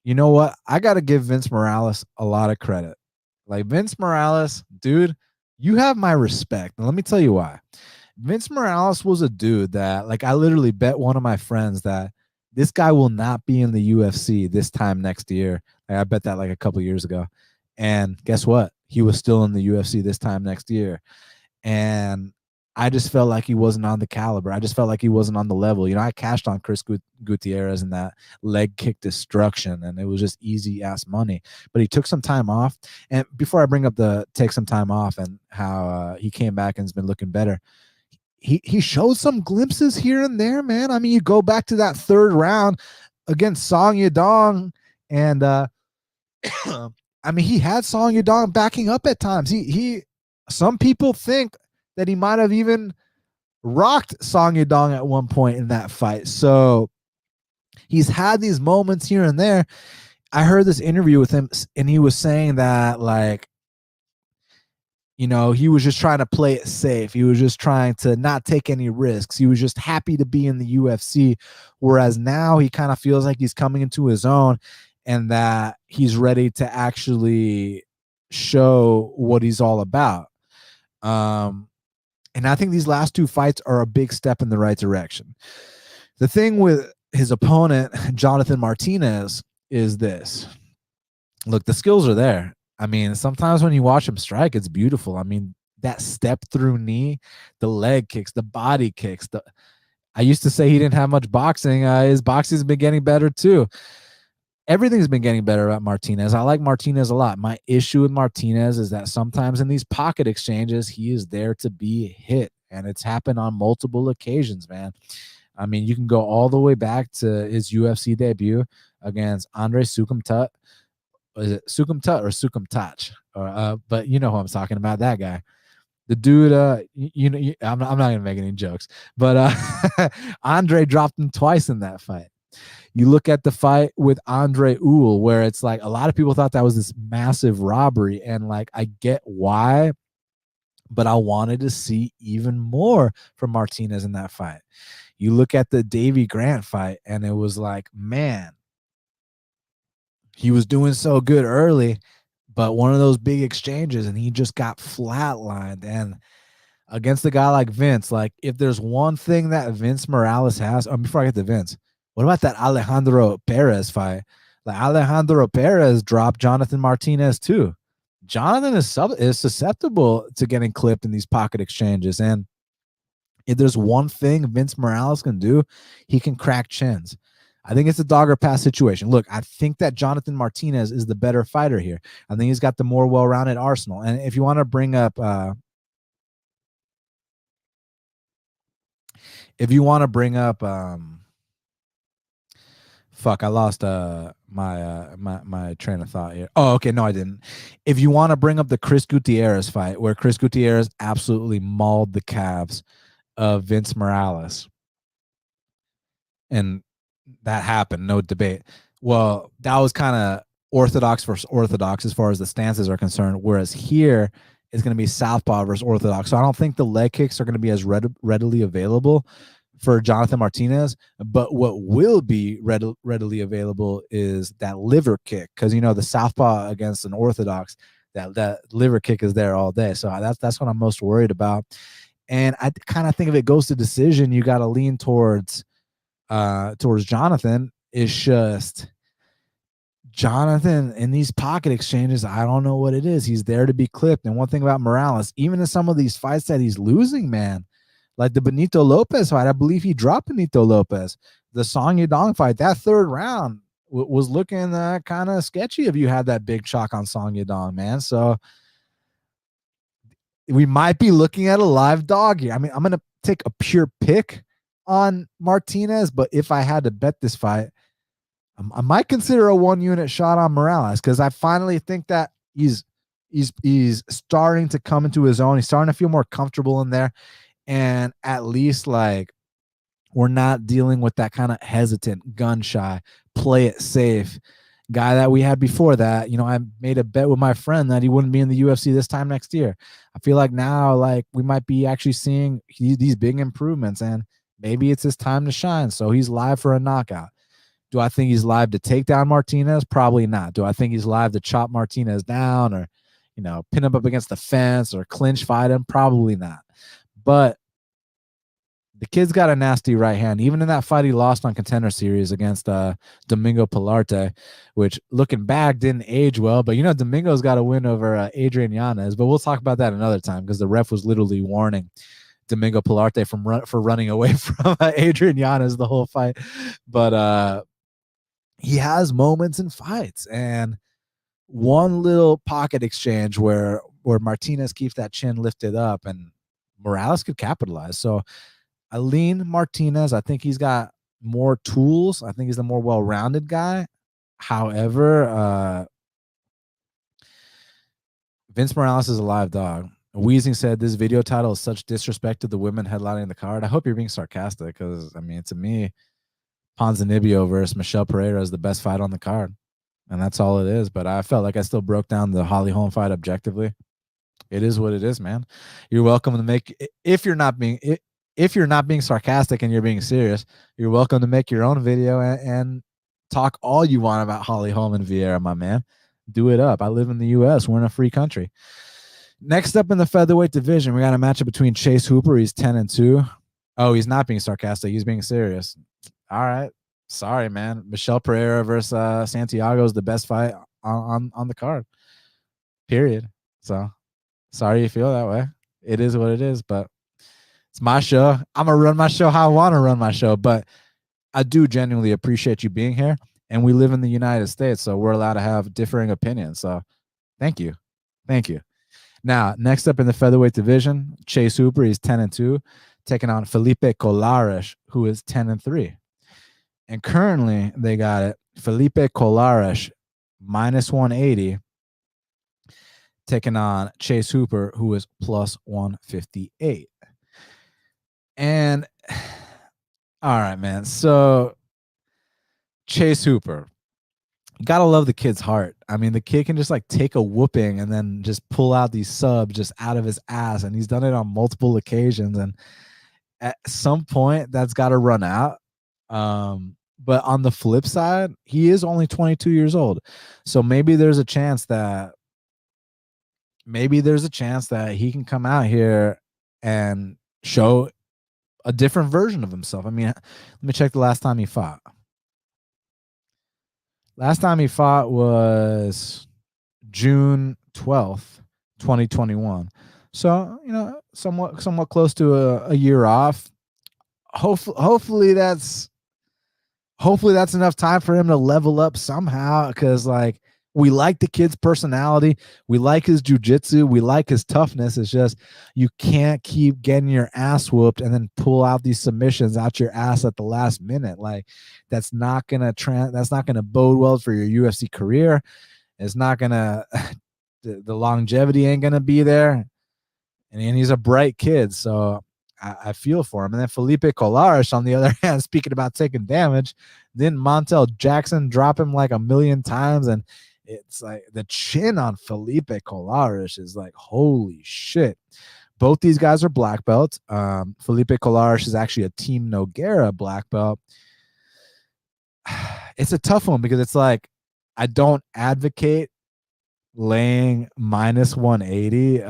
You know what? I got to give Vince Morales a lot of credit. Like Vince Morales, dude, you have my respect. And let me tell you why. Vince Morales was a dude that, like, I literally bet one of my friends that this guy will not be in the UFC this time next year. Like, I bet that like a couple years ago. And guess what? He was still in the UFC this time next year. And I just felt like he wasn't on the caliber. I just felt like he wasn't on the level. You know, I cashed on Chris Gutierrez in that leg kick destruction, and it was just easy ass money. But he took some time off. And before I bring up the take some time off and how he came back and has been looking better, he showed some glimpses here and there, man. I mean, you go back to that third round against Song Yadong, and I mean, he had Song Yadong backing up at times. Some people think that he might have even rocked Song Yadong at one point in that fight. So he's had these moments here and there. I heard this interview with him, and he was saying that, like, you know, he was just trying to play it safe. He was just trying to not take any risks. He was just happy to be in the UFC. Whereas now he kind of feels like he's coming into his own and that he's ready to actually show what he's all about. And I think these last two fights are a big step in the right direction. The thing with his opponent, Jonathan Martinez, is this. Look, the skills are there. I mean, sometimes when you watch him strike, it's beautiful. I mean, that step through knee, the leg kicks, the body kicks. I used to say he didn't have much boxing. His boxing's been getting better too. Everything's been getting better about Martinez. I like Martinez a lot. My issue with Martinez is that sometimes in these pocket exchanges, he is there to be hit. And it's happened on multiple occasions, man. I mean, you can go all the way back to his UFC debut against Andre Sukumtut. Is it Sukumtut or Sukumtach? But you know who I'm talking about, that guy. The dude, I'm not going to make any jokes, but Andre dropped him twice in that fight. You look at the fight with Andre Uhl, where it's like a lot of people thought that was this massive robbery, and like I get why, but I wanted to see even more from Martinez in that fight. You look at the Davy Grant fight, and it was like, man, he was doing so good early, but one of those big exchanges, and he just got flatlined. And against a guy like Vince, like if there's one thing that Vince Morales has, before I get to Vince, What about that Alejandro Perez fight? Like Alejandro Perez dropped Jonathan Martinez too. Jonathan is susceptible to getting clipped in these pocket exchanges. And if there's one thing Vince Morales can do, he can crack chins. I think it's a dog or pass situation. Look, I think that Jonathan Martinez is the better fighter here. I think he's got the more well-rounded arsenal. And if you want to bring up fuck, I lost my train of thought here. Oh, okay, no, I didn't. If you want to bring up the Chris Gutierrez fight, where Chris Gutierrez absolutely mauled the calves of Vince Morales, and that happened, no debate. Well, that was kind of orthodox versus orthodox as far as the stances are concerned, whereas here is going to be southpaw versus orthodox. So I don't think the leg kicks are going to be as readily available for Jonathan Martinez, but what will be readily available is that liver kick, because you know the southpaw against an orthodox, that liver kick is there all day. So that's what I'm most worried about. And I kind of think if it goes to decision, you got to lean towards Jonathan. Is just Jonathan in these pocket exchanges. I don't know what it is. He's there to be clipped. And one thing about Morales, even in some of these fights that he's losing, man, like the Benito Lopez fight, I believe he dropped Benito Lopez. The Song Yadong fight, that third round was looking kind of sketchy if you had that big chalk on Song Yadong, man. So we might be looking at a live dog here. I mean, I'm going to take a pure pick on Martinez, but if I had to bet this fight, I might consider a 1-unit shot on Morales, because I finally think that he's starting to come into his own. He's starting to feel more comfortable in there. And at least like we're not dealing with that kind of hesitant, gun shy, play it safe guy that we had before that. You know, I made a bet with my friend that he wouldn't be in the UFC this time next year. I feel like now, like we might be actually seeing these big improvements, and maybe it's his time to shine. So he's live for a knockout. Do I think he's live to take down Martinez? Probably not. Do I think he's live to chop Martinez down or, you know, pin him up against the fence or clinch fight him? Probably not. But the kid's got a nasty right hand. Even in that fight he lost on Contender Series against Domingo Pilarte, which looking back didn't age well. But, you know, Domingo's got a win over Adrian Yanez. But we'll talk about that another time, because the ref was literally warning Domingo Pilarte for running away from Adrian Yanez the whole fight. But he has moments in fights. And one little pocket exchange where Martinez keeps that chin lifted up and Morales could capitalize. So I lean Martinez. I think he's got more tools. I think he's the more well-rounded guy. However, Vince Morales is a live dog. Wheezing said this video title is such disrespect to the women headlining the card. I hope you're being sarcastic, because, I mean, to me, Ponzinibbio versus Michel Pereira is the best fight on the card. And that's all it is. But I felt like I still broke down the Holly Holm fight objectively. It is what it is, man. You're welcome to make, if you're not being sarcastic and you're being serious, you're welcome to make your own video and talk all you want about Holly Holm and Vieira, my man. Do it up. I live in the U.S. We're in a free country. Next up in the featherweight division, we got a matchup between Chase Hooper. He's 10-2. Oh, he's not being sarcastic. He's being serious. All right. Sorry, man. Michel Pereira versus Santiago is the best fight on the card. Period. So sorry you feel that way. It is what it is, but it's my show. I'm going to run my show how I want to run my show, but I do genuinely appreciate you being here. And we live in the United States, so we're allowed to have differing opinions. So thank you. Thank you. Now, next up in the featherweight division, Chase Hooper, he's 10-2, taking on Felipe Colares, who is 10-3. And currently, they got it. Felipe Colares, minus 180, taking on Chase Hooper, who is plus 158. And, all right, man. So, Chase Hooper, gotta love the kid's heart. I mean, the kid can just like take a whooping and then just pull out these subs just out of his ass. And he's done it on multiple occasions. And at some point, that's got to run out. But on the flip side, he is only 22 years old. So maybe there's a chance that he can come out here and show a different version of himself. I mean, let me check the last time he fought. Last time he fought was June 12th, 2021. So, somewhat close to a year off. Hopefully that's enough time for him to level up somehow, because like we like the kid's personality, we like his jujitsu, we like his toughness. It's just you can't keep getting your ass whooped and then pull out these submissions out your ass at the last minute. Like that's not gonna bode well for your UFC career. It's not gonna the longevity ain't gonna be there. And he's a bright kid, so I feel for him. And then Felipe Colares, on the other hand, speaking about taking damage, didn't Montel Jackson drop him like a million times? And it's like the chin on Felipe Colares is like, holy shit. Both these guys are black belts. Felipe Colares is actually a Team Nogueira black belt. It's a tough one because it's like I don't advocate laying minus 180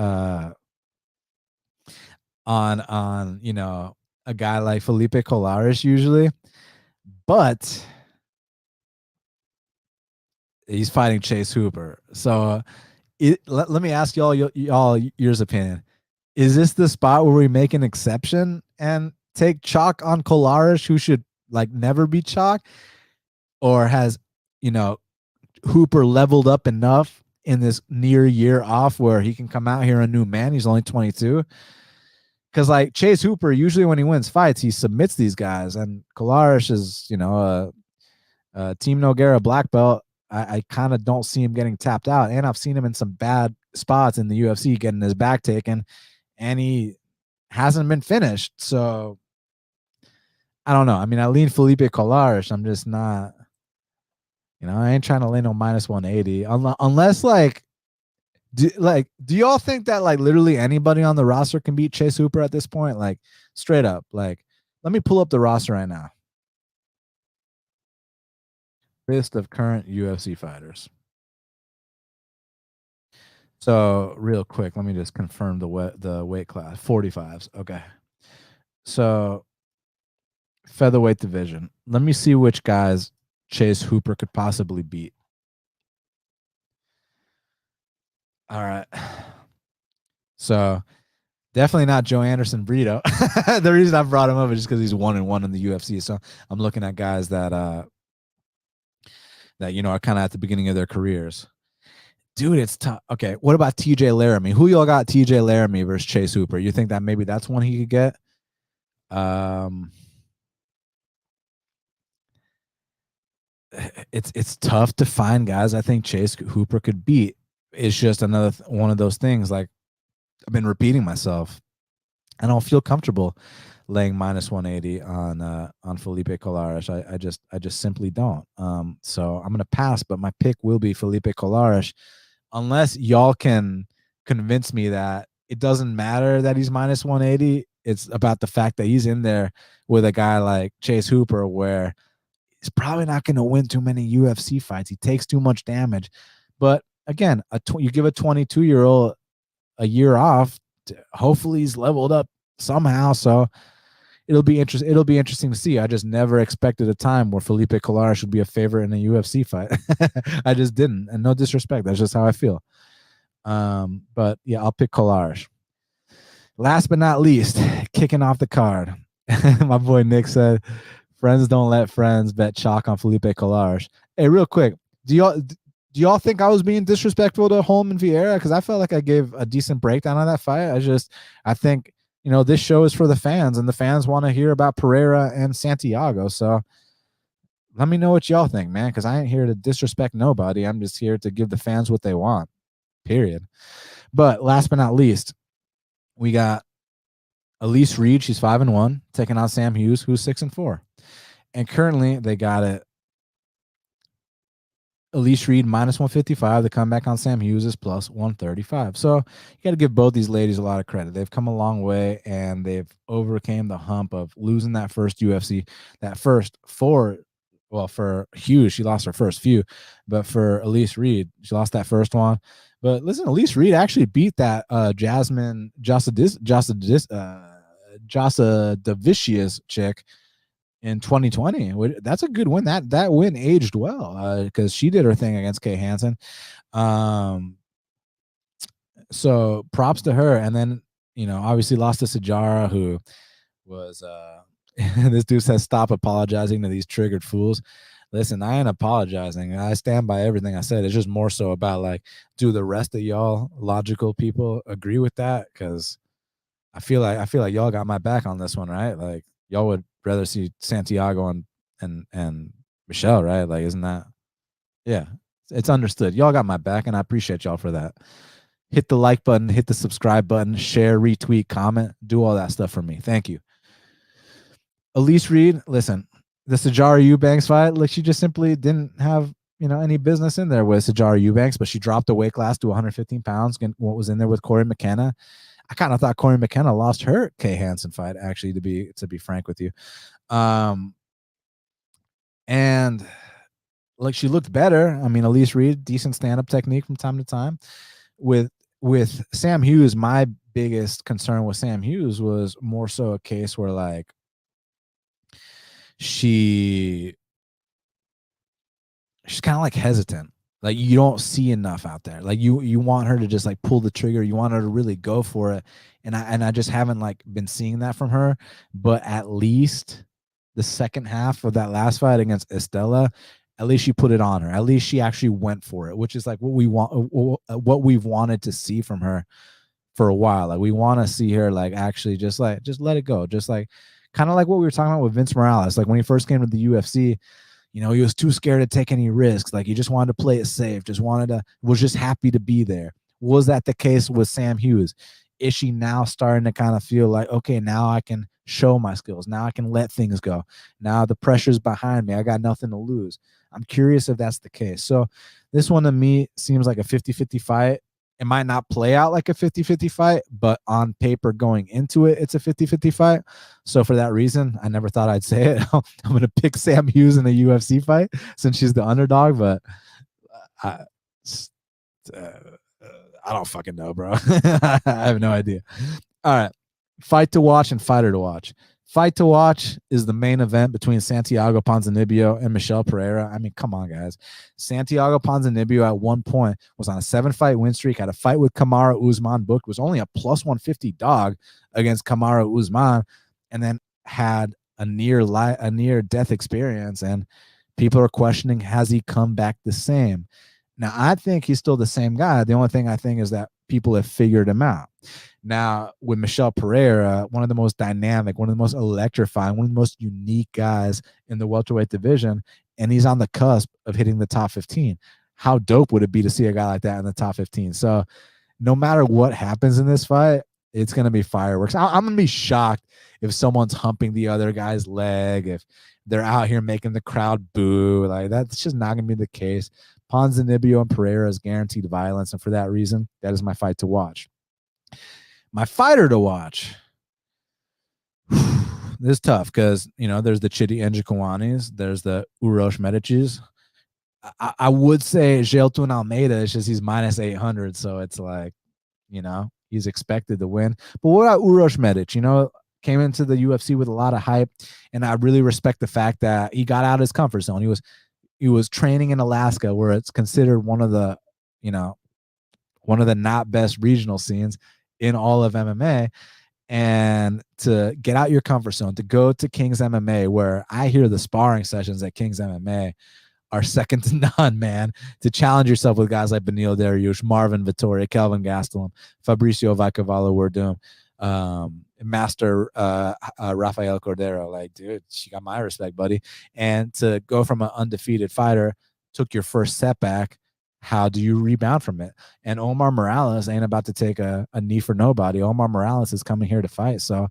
on a guy like Felipe Colares usually, but he's fighting Chase Hooper. So let me ask y'all yours opinion. Is this the spot where we make an exception and take chalk on Colares, who should like never be chalk, or has Hooper leveled up enough in this near year off where he can come out here a new man? He's only 22. Because like Chase Hooper, usually when he wins fights, he submits these guys, and Colares is a Team Nogueira black belt. I kind of don't see him getting tapped out, and I've seen him in some bad spots in the UFC getting his back taken, and he hasn't been finished. So I don't know. I mean, I lean Felipe Colares. I'm just not, I ain't trying to lay no minus 180 unless do y'all think that like literally anybody on the roster can beat Chase Hooper at this point? Like straight up, like let me pull up the roster right now. List of current UFC fighters. So real quick, let me just confirm the weight class. 45s. Okay. So featherweight division. Let me see which guys Chase Hooper could possibly beat. All right. So definitely not Joe Anderson Brito. The reason I brought him up is just because he's 1-1 in the UFC. So I'm looking at guys that are kind of at the beginning of their careers. Dude, it's tough. Okay, what about TJ Laramie? Who y'all got TJ Laramie versus Chase Hooper? You think that maybe that's one he could get? It's tough to find guys I think Chase Hooper could beat. It's just another one of those things. Like I've been repeating myself. I don't feel comfortable laying minus 180 on Felipe Colares. I just simply don't. So I'm gonna pass, but my pick will be Felipe Colares, unless y'all can convince me that it doesn't matter that he's minus 180. It's about the fact that he's in there with a guy like Chase Hooper, where he's probably not going to win too many UFC fights. He takes too much damage. But again, you give a 22-year-old a year off, hopefully he's leveled up somehow. So it'll be interesting to see. I just never expected a time where Felipe Colares should be a favorite in a UFC fight. I just didn't. And no disrespect. That's just how I feel. But yeah, I'll pick Colares. Last but not least, kicking off the card. My boy Nick said, friends don't let friends bet chalk on Felipe Colares. Hey, real quick, do y'all think I was being disrespectful to Holmes and Veieira? Because I felt like I gave a decent breakdown on that fight. I think this show is for the fans, and the fans want to hear about Pereira and Santiago. So let me know what y'all think, man, because I ain't here to disrespect nobody. I'm just here to give the fans what they want, period. But last but not least, we got Elise Reed. She's 5-1, taking on Sam Hughes, who's 6-4. And currently they got it. Elise Reed minus 155. The comeback on Sam Hughes is plus 135. So you got to give both these ladies a lot of credit. They've come a long way, and they've overcame the hump of losing that first UFC, for Hughes, she lost her first few, but for Elise Reed, she lost that first one. But listen, Elise Reed actually beat that Jasmine Josadavicius chick in 2020. That's a good win. That win aged well because she did her thing against Kay Hansen. So props to her. And then, obviously lost to Sajara, who was this dude says, stop apologizing to these triggered fools. Listen, I ain't apologizing. I stand by everything I said. It's just more so about like, do the rest of y'all logical people agree with that? Because I feel like y'all got my back on this one, right? Like y'all would rather see Santiago and Michel, right? Like, isn't that? Yeah, it's understood. Y'all got my back, and I appreciate y'all for that. Hit the like button, hit the subscribe button, share, retweet, comment, do all that stuff for me. Thank you. Elise Reed, listen, the Sajara Eubanks fight, like she just simply didn't have any business in there with Sajara Eubanks, but she dropped the weight class to 115 pounds. What was in there with Corey McKenna? I kind of thought Corey McKenna lost her Kay Hansen fight, actually, to be frank with you. And like she looked better. I mean, Elise Reed, decent stand-up technique from time to time. With Sam Hughes, my biggest concern with Sam Hughes was more so a case where like she's kind of like hesitant. Like you don't see enough out there. Like you want her to just like pull the trigger. You want her to really go for it. And I just haven't like been seeing that from her. But at least the second half of that last fight against Estella, at least she put it on her. At least she actually went for it, which is like what we've wanted to see from her for a while. Like we want to see her like actually just let it go. Just like kind of like what we were talking about with Vince Morales. Like when he first came to the UFC, he was too scared to take any risks. Like he just wanted to play it safe, was just happy to be there. Was that the case with Sam Hughes? Is she now starting to kind of feel like, okay, now I can show my skills. Now I can let things go. Now the pressure's behind me. I got nothing to lose. I'm curious if that's the case. So this one to me seems like a 50-50 fight. It might not play out like a 50-50 fight, but on paper going into it, it's a 50-50 fight. So for that reason, I never thought I'd say it. I'm going to pick Sam Hughes in a UFC fight since she's the underdog, but I don't fucking know, bro. I have no idea. All right. Fight to watch and fighter to watch. Fight to watch is the main event between Santiago Ponzinibbio and Michel Pereira. I mean, come on, guys. Santiago Ponzinibbio at one point was on a 7-fight win streak, had a fight with Kamaru Usman booked, was only a plus 150 dog against Kamaru Usman, and then had a near death experience. And people are questioning, has he come back the same? Now, I think he's still the same guy. The only thing I think is that people have figured him out. Now, with Michel Pereira, one of the most dynamic, one of the most electrifying, one of the most unique guys in the welterweight division, and he's on the cusp of hitting the top 15. How dope would it be to see a guy like that in the top 15? So no matter what happens in this fight, it's going to be fireworks. I'm going to be shocked if someone's humping the other guy's leg, if they're out here making the crowd boo. Like, that's just not going to be the case. Ponzinibbio and Pereira is guaranteed violence, and for that reason, that is my fight to watch. My fighter to watch. This is tough because, there's the Chidi Njokuanis, there's the Uros Medicis. I would say Jailton Almeida, it's just he's minus 800, so it's like, he's expected to win. But what about Uros Medic? Came into the UFC with a lot of hype, and I really respect the fact that he got out of his comfort zone. He was training in Alaska, where it's considered one of the not best regional scenes in all of MMA, and to get out your comfort zone, to go to King's MMA, where I hear the sparring sessions at King's MMA are second to none, man, to challenge yourself with guys like Beneil Dariush, Marvin Vittoria, Kelvin Gastelum, Fabricio Vacavalo Werdum, Master Rafael Cordero. Like, dude, you got my respect, buddy. And to go from an undefeated fighter, took your first setback, how do you rebound from it? And Omar Morales ain't about to take a knee for nobody. Omar Morales is coming here to fight. So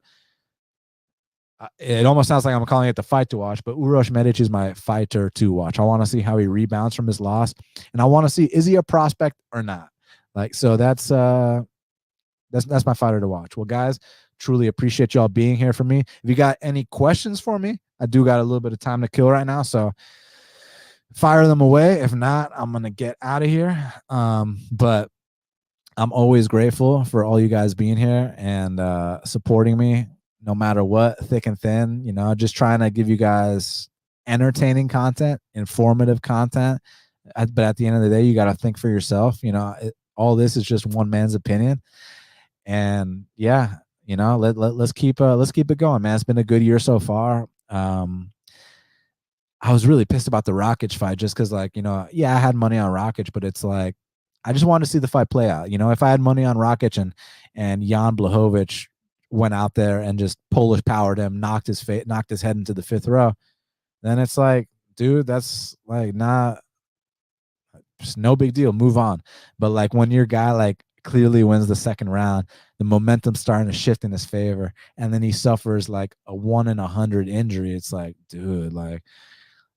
it almost sounds like I'm calling it the fight to watch, but Uros Medic is my fighter to watch. I want to see how he rebounds from his loss, and I want to see, is he a prospect or not? Like, so that's my fighter to watch. Well, guys, truly appreciate y'all being here for me. If you got any questions for me, I do got a little bit of time to kill right now, so fire them away. If not, I'm gonna get out of here. But I'm always grateful for all you guys being here and supporting me. no matter what, thick and thin, just trying to give you guys entertaining content, informative content. But at the end of the day, you got to think for yourself. All this is just one man's opinion. And yeah, let's keep it going, man. It's been a good year so far. I was really pissed about the Rakic fight just because, I had money on Rakic, but it's like I just wanted to see the fight play out. If I had money on Rakic and Jan Blachowicz went out there and just Polish powered him, knocked his head into the fifth row, then it's like, dude, that's like not just no big deal. Move on. But like when your guy clearly wins the second round, the momentum's starting to shift in his favor, and then he suffers like a 1 in 100 injury. It's like, dude, like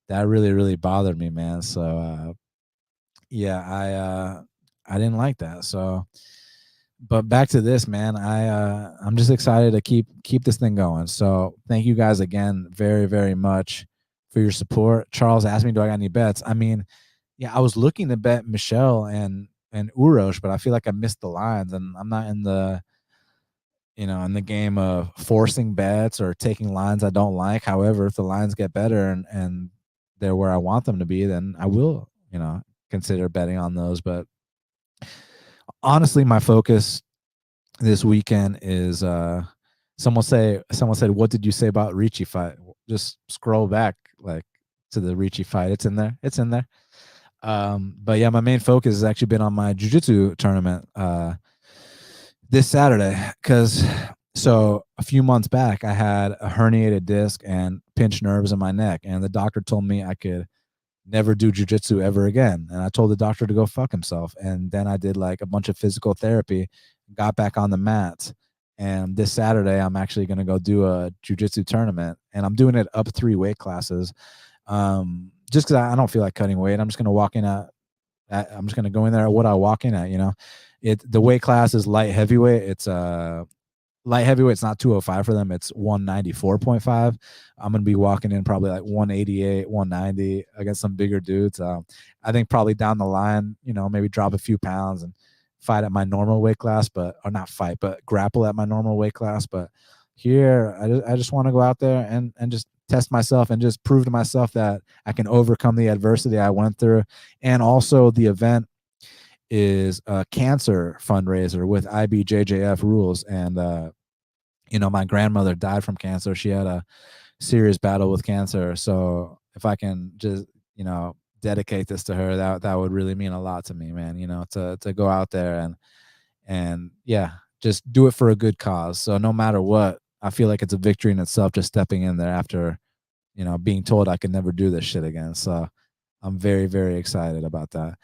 that really, really bothered me, man. So yeah, I didn't like that. So, but back to this, man. I'm just excited to keep this thing going. So thank you guys again very, very much for your support. Charles asked me, do I got any bets? I mean, yeah, I was looking to bet Michel and Uros, but I feel like I missed the lines, and I'm not in the in the game of forcing bets or taking lines I don't like. However, if the lines get better and they're where I want them to be, then I will, consider betting on those. But honestly, my focus this weekend is someone said, what did you say about Ricci fight? Just scroll back to the Ricci fight. It's in there. But yeah, my main focus has actually been on my jiu-jitsu tournament this Saturday, because so a few months back I had a herniated disc and pinched nerves in my neck, and the doctor told me I could never do jiu-jitsu ever again. And I told the doctor to go fuck himself. And then I did like a bunch of physical therapy, got back on the mat. And this Saturday, I'm actually going to go do a jiu-jitsu tournament, and I'm doing it up 3 weight classes. Just because I don't feel like cutting weight. I'm just going to walk in I'm just going to go in there at what I walk in at, the weight class is light heavyweight. It's light heavyweight's not 205 for them. It's 194.5. I'm going to be walking in probably like 188, 190 against some bigger dudes. I think probably down the line, maybe drop a few pounds and fight at my normal weight class, but grapple at my normal weight class. But here, I just want to go out there and just test myself and just prove to myself that I can overcome the adversity I went through. And also the event is a cancer fundraiser with IBJJF rules. And, my grandmother died from cancer. She had a serious battle with cancer. So if I can just, dedicate this to her, that would really mean a lot to me, man, to go out there and yeah, just do it for a good cause. So no matter what, I feel like it's a victory in itself, just stepping in there after, being told I could never do this shit again. So I'm very, very excited about that.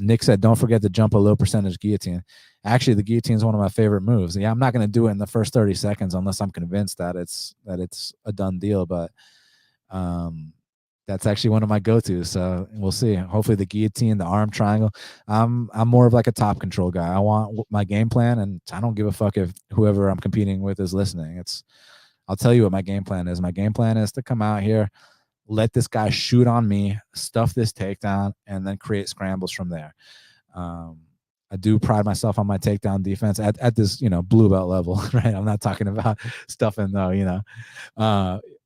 Nick said, don't forget to jump a low percentage guillotine. Actually, the guillotine is one of my favorite moves. Yeah, I'm not going to do it in the first 30 seconds unless I'm convinced that it's a done deal. But that's actually one of my go-tos. So we'll see. Hopefully the guillotine, the arm triangle. I'm more of like a top control guy. I want my game plan, and I don't give a fuck if whoever I'm competing with is listening. I'll tell you what my game plan is. My game plan is to come out here, let this guy shoot on me, stuff this takedown, and then create scrambles from there. I do pride myself on my takedown defense at this, blue belt level, right? I'm not talking about stuffing though,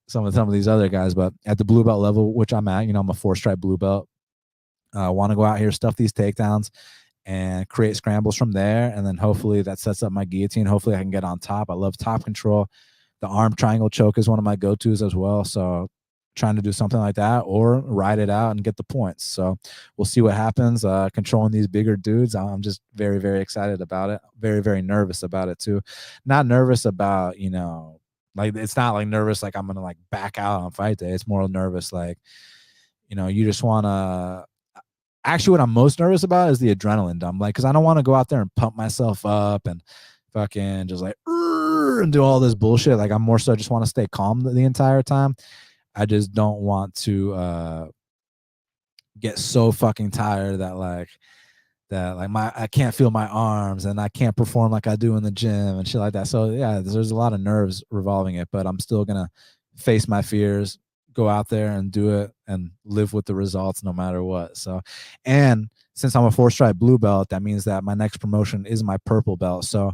some of these other guys, but at the blue belt level, which I'm at, I'm a 4-stripe blue belt. I want to go out here, stuff these takedowns, and create scrambles from there. And then hopefully that sets up my guillotine. Hopefully I can get on top. I love top control. The arm triangle choke is one of my go-tos as well. So trying to do something like that or ride it out and get the points. So we'll see what happens. Controlling these bigger dudes, I'm just very, very excited about it. Very, very nervous about it too. Not nervous about, it's not like nervous like I'm going to like back out on fight day. It's more nervous like, you just want to. Actually, what I'm most nervous about is the adrenaline dump. Like, because I don't want to go out there and pump myself up and fucking just like and do all this bullshit. Like, I'm more so just want to stay calm the entire time. I just don't want to get so fucking tired that I can't feel my arms and I can't perform like I do in the gym and shit like that. So yeah, there's a lot of nerves revolving it, but I'm still gonna face my fears, go out there and do it and live with the results no matter what. So, and since I'm a 4-stripe blue belt, that means that my next promotion is my purple belt. So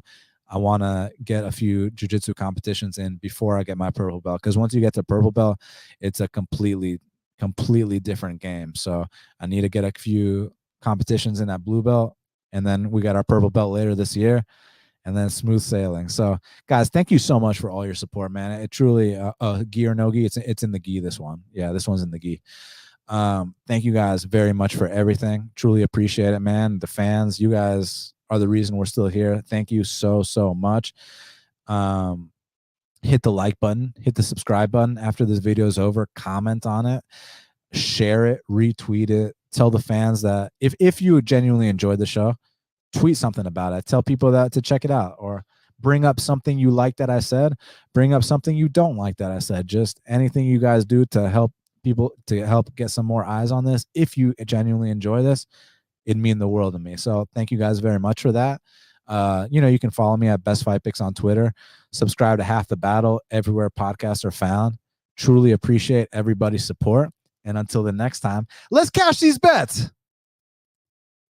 I want to get a few jiu-jitsu competitions in before I get my purple belt, because once you get to purple belt, it's a completely different game. So I need to get a few competitions in that blue belt, and then we got our purple belt later this year, and then smooth sailing. So guys, thank you so much for all your support, man. It truly gi or no gi, it's in the gi, this one. Yeah, this one's in the gi. Thank you guys very much for everything. Truly appreciate it, man. The fans, you guys are the reason we're still here. Thank you so much. Hit the like button, hit the subscribe button after this video is over, comment on it, share it, retweet it, tell the fans that if you genuinely enjoyed the show, tweet something about it, tell people that to check it out, or bring up something you like that I said, bring up something you don't like that I said. Just anything you guys do to help people, to help get some more eyes on this. If you genuinely enjoy this, it'd mean the world to me. So thank you guys very much for that. You can follow me at Best Fight Picks on Twitter. Subscribe to Half the Battle everywhere podcasts are found. Truly appreciate everybody's support. And until the next time, let's cash these bets.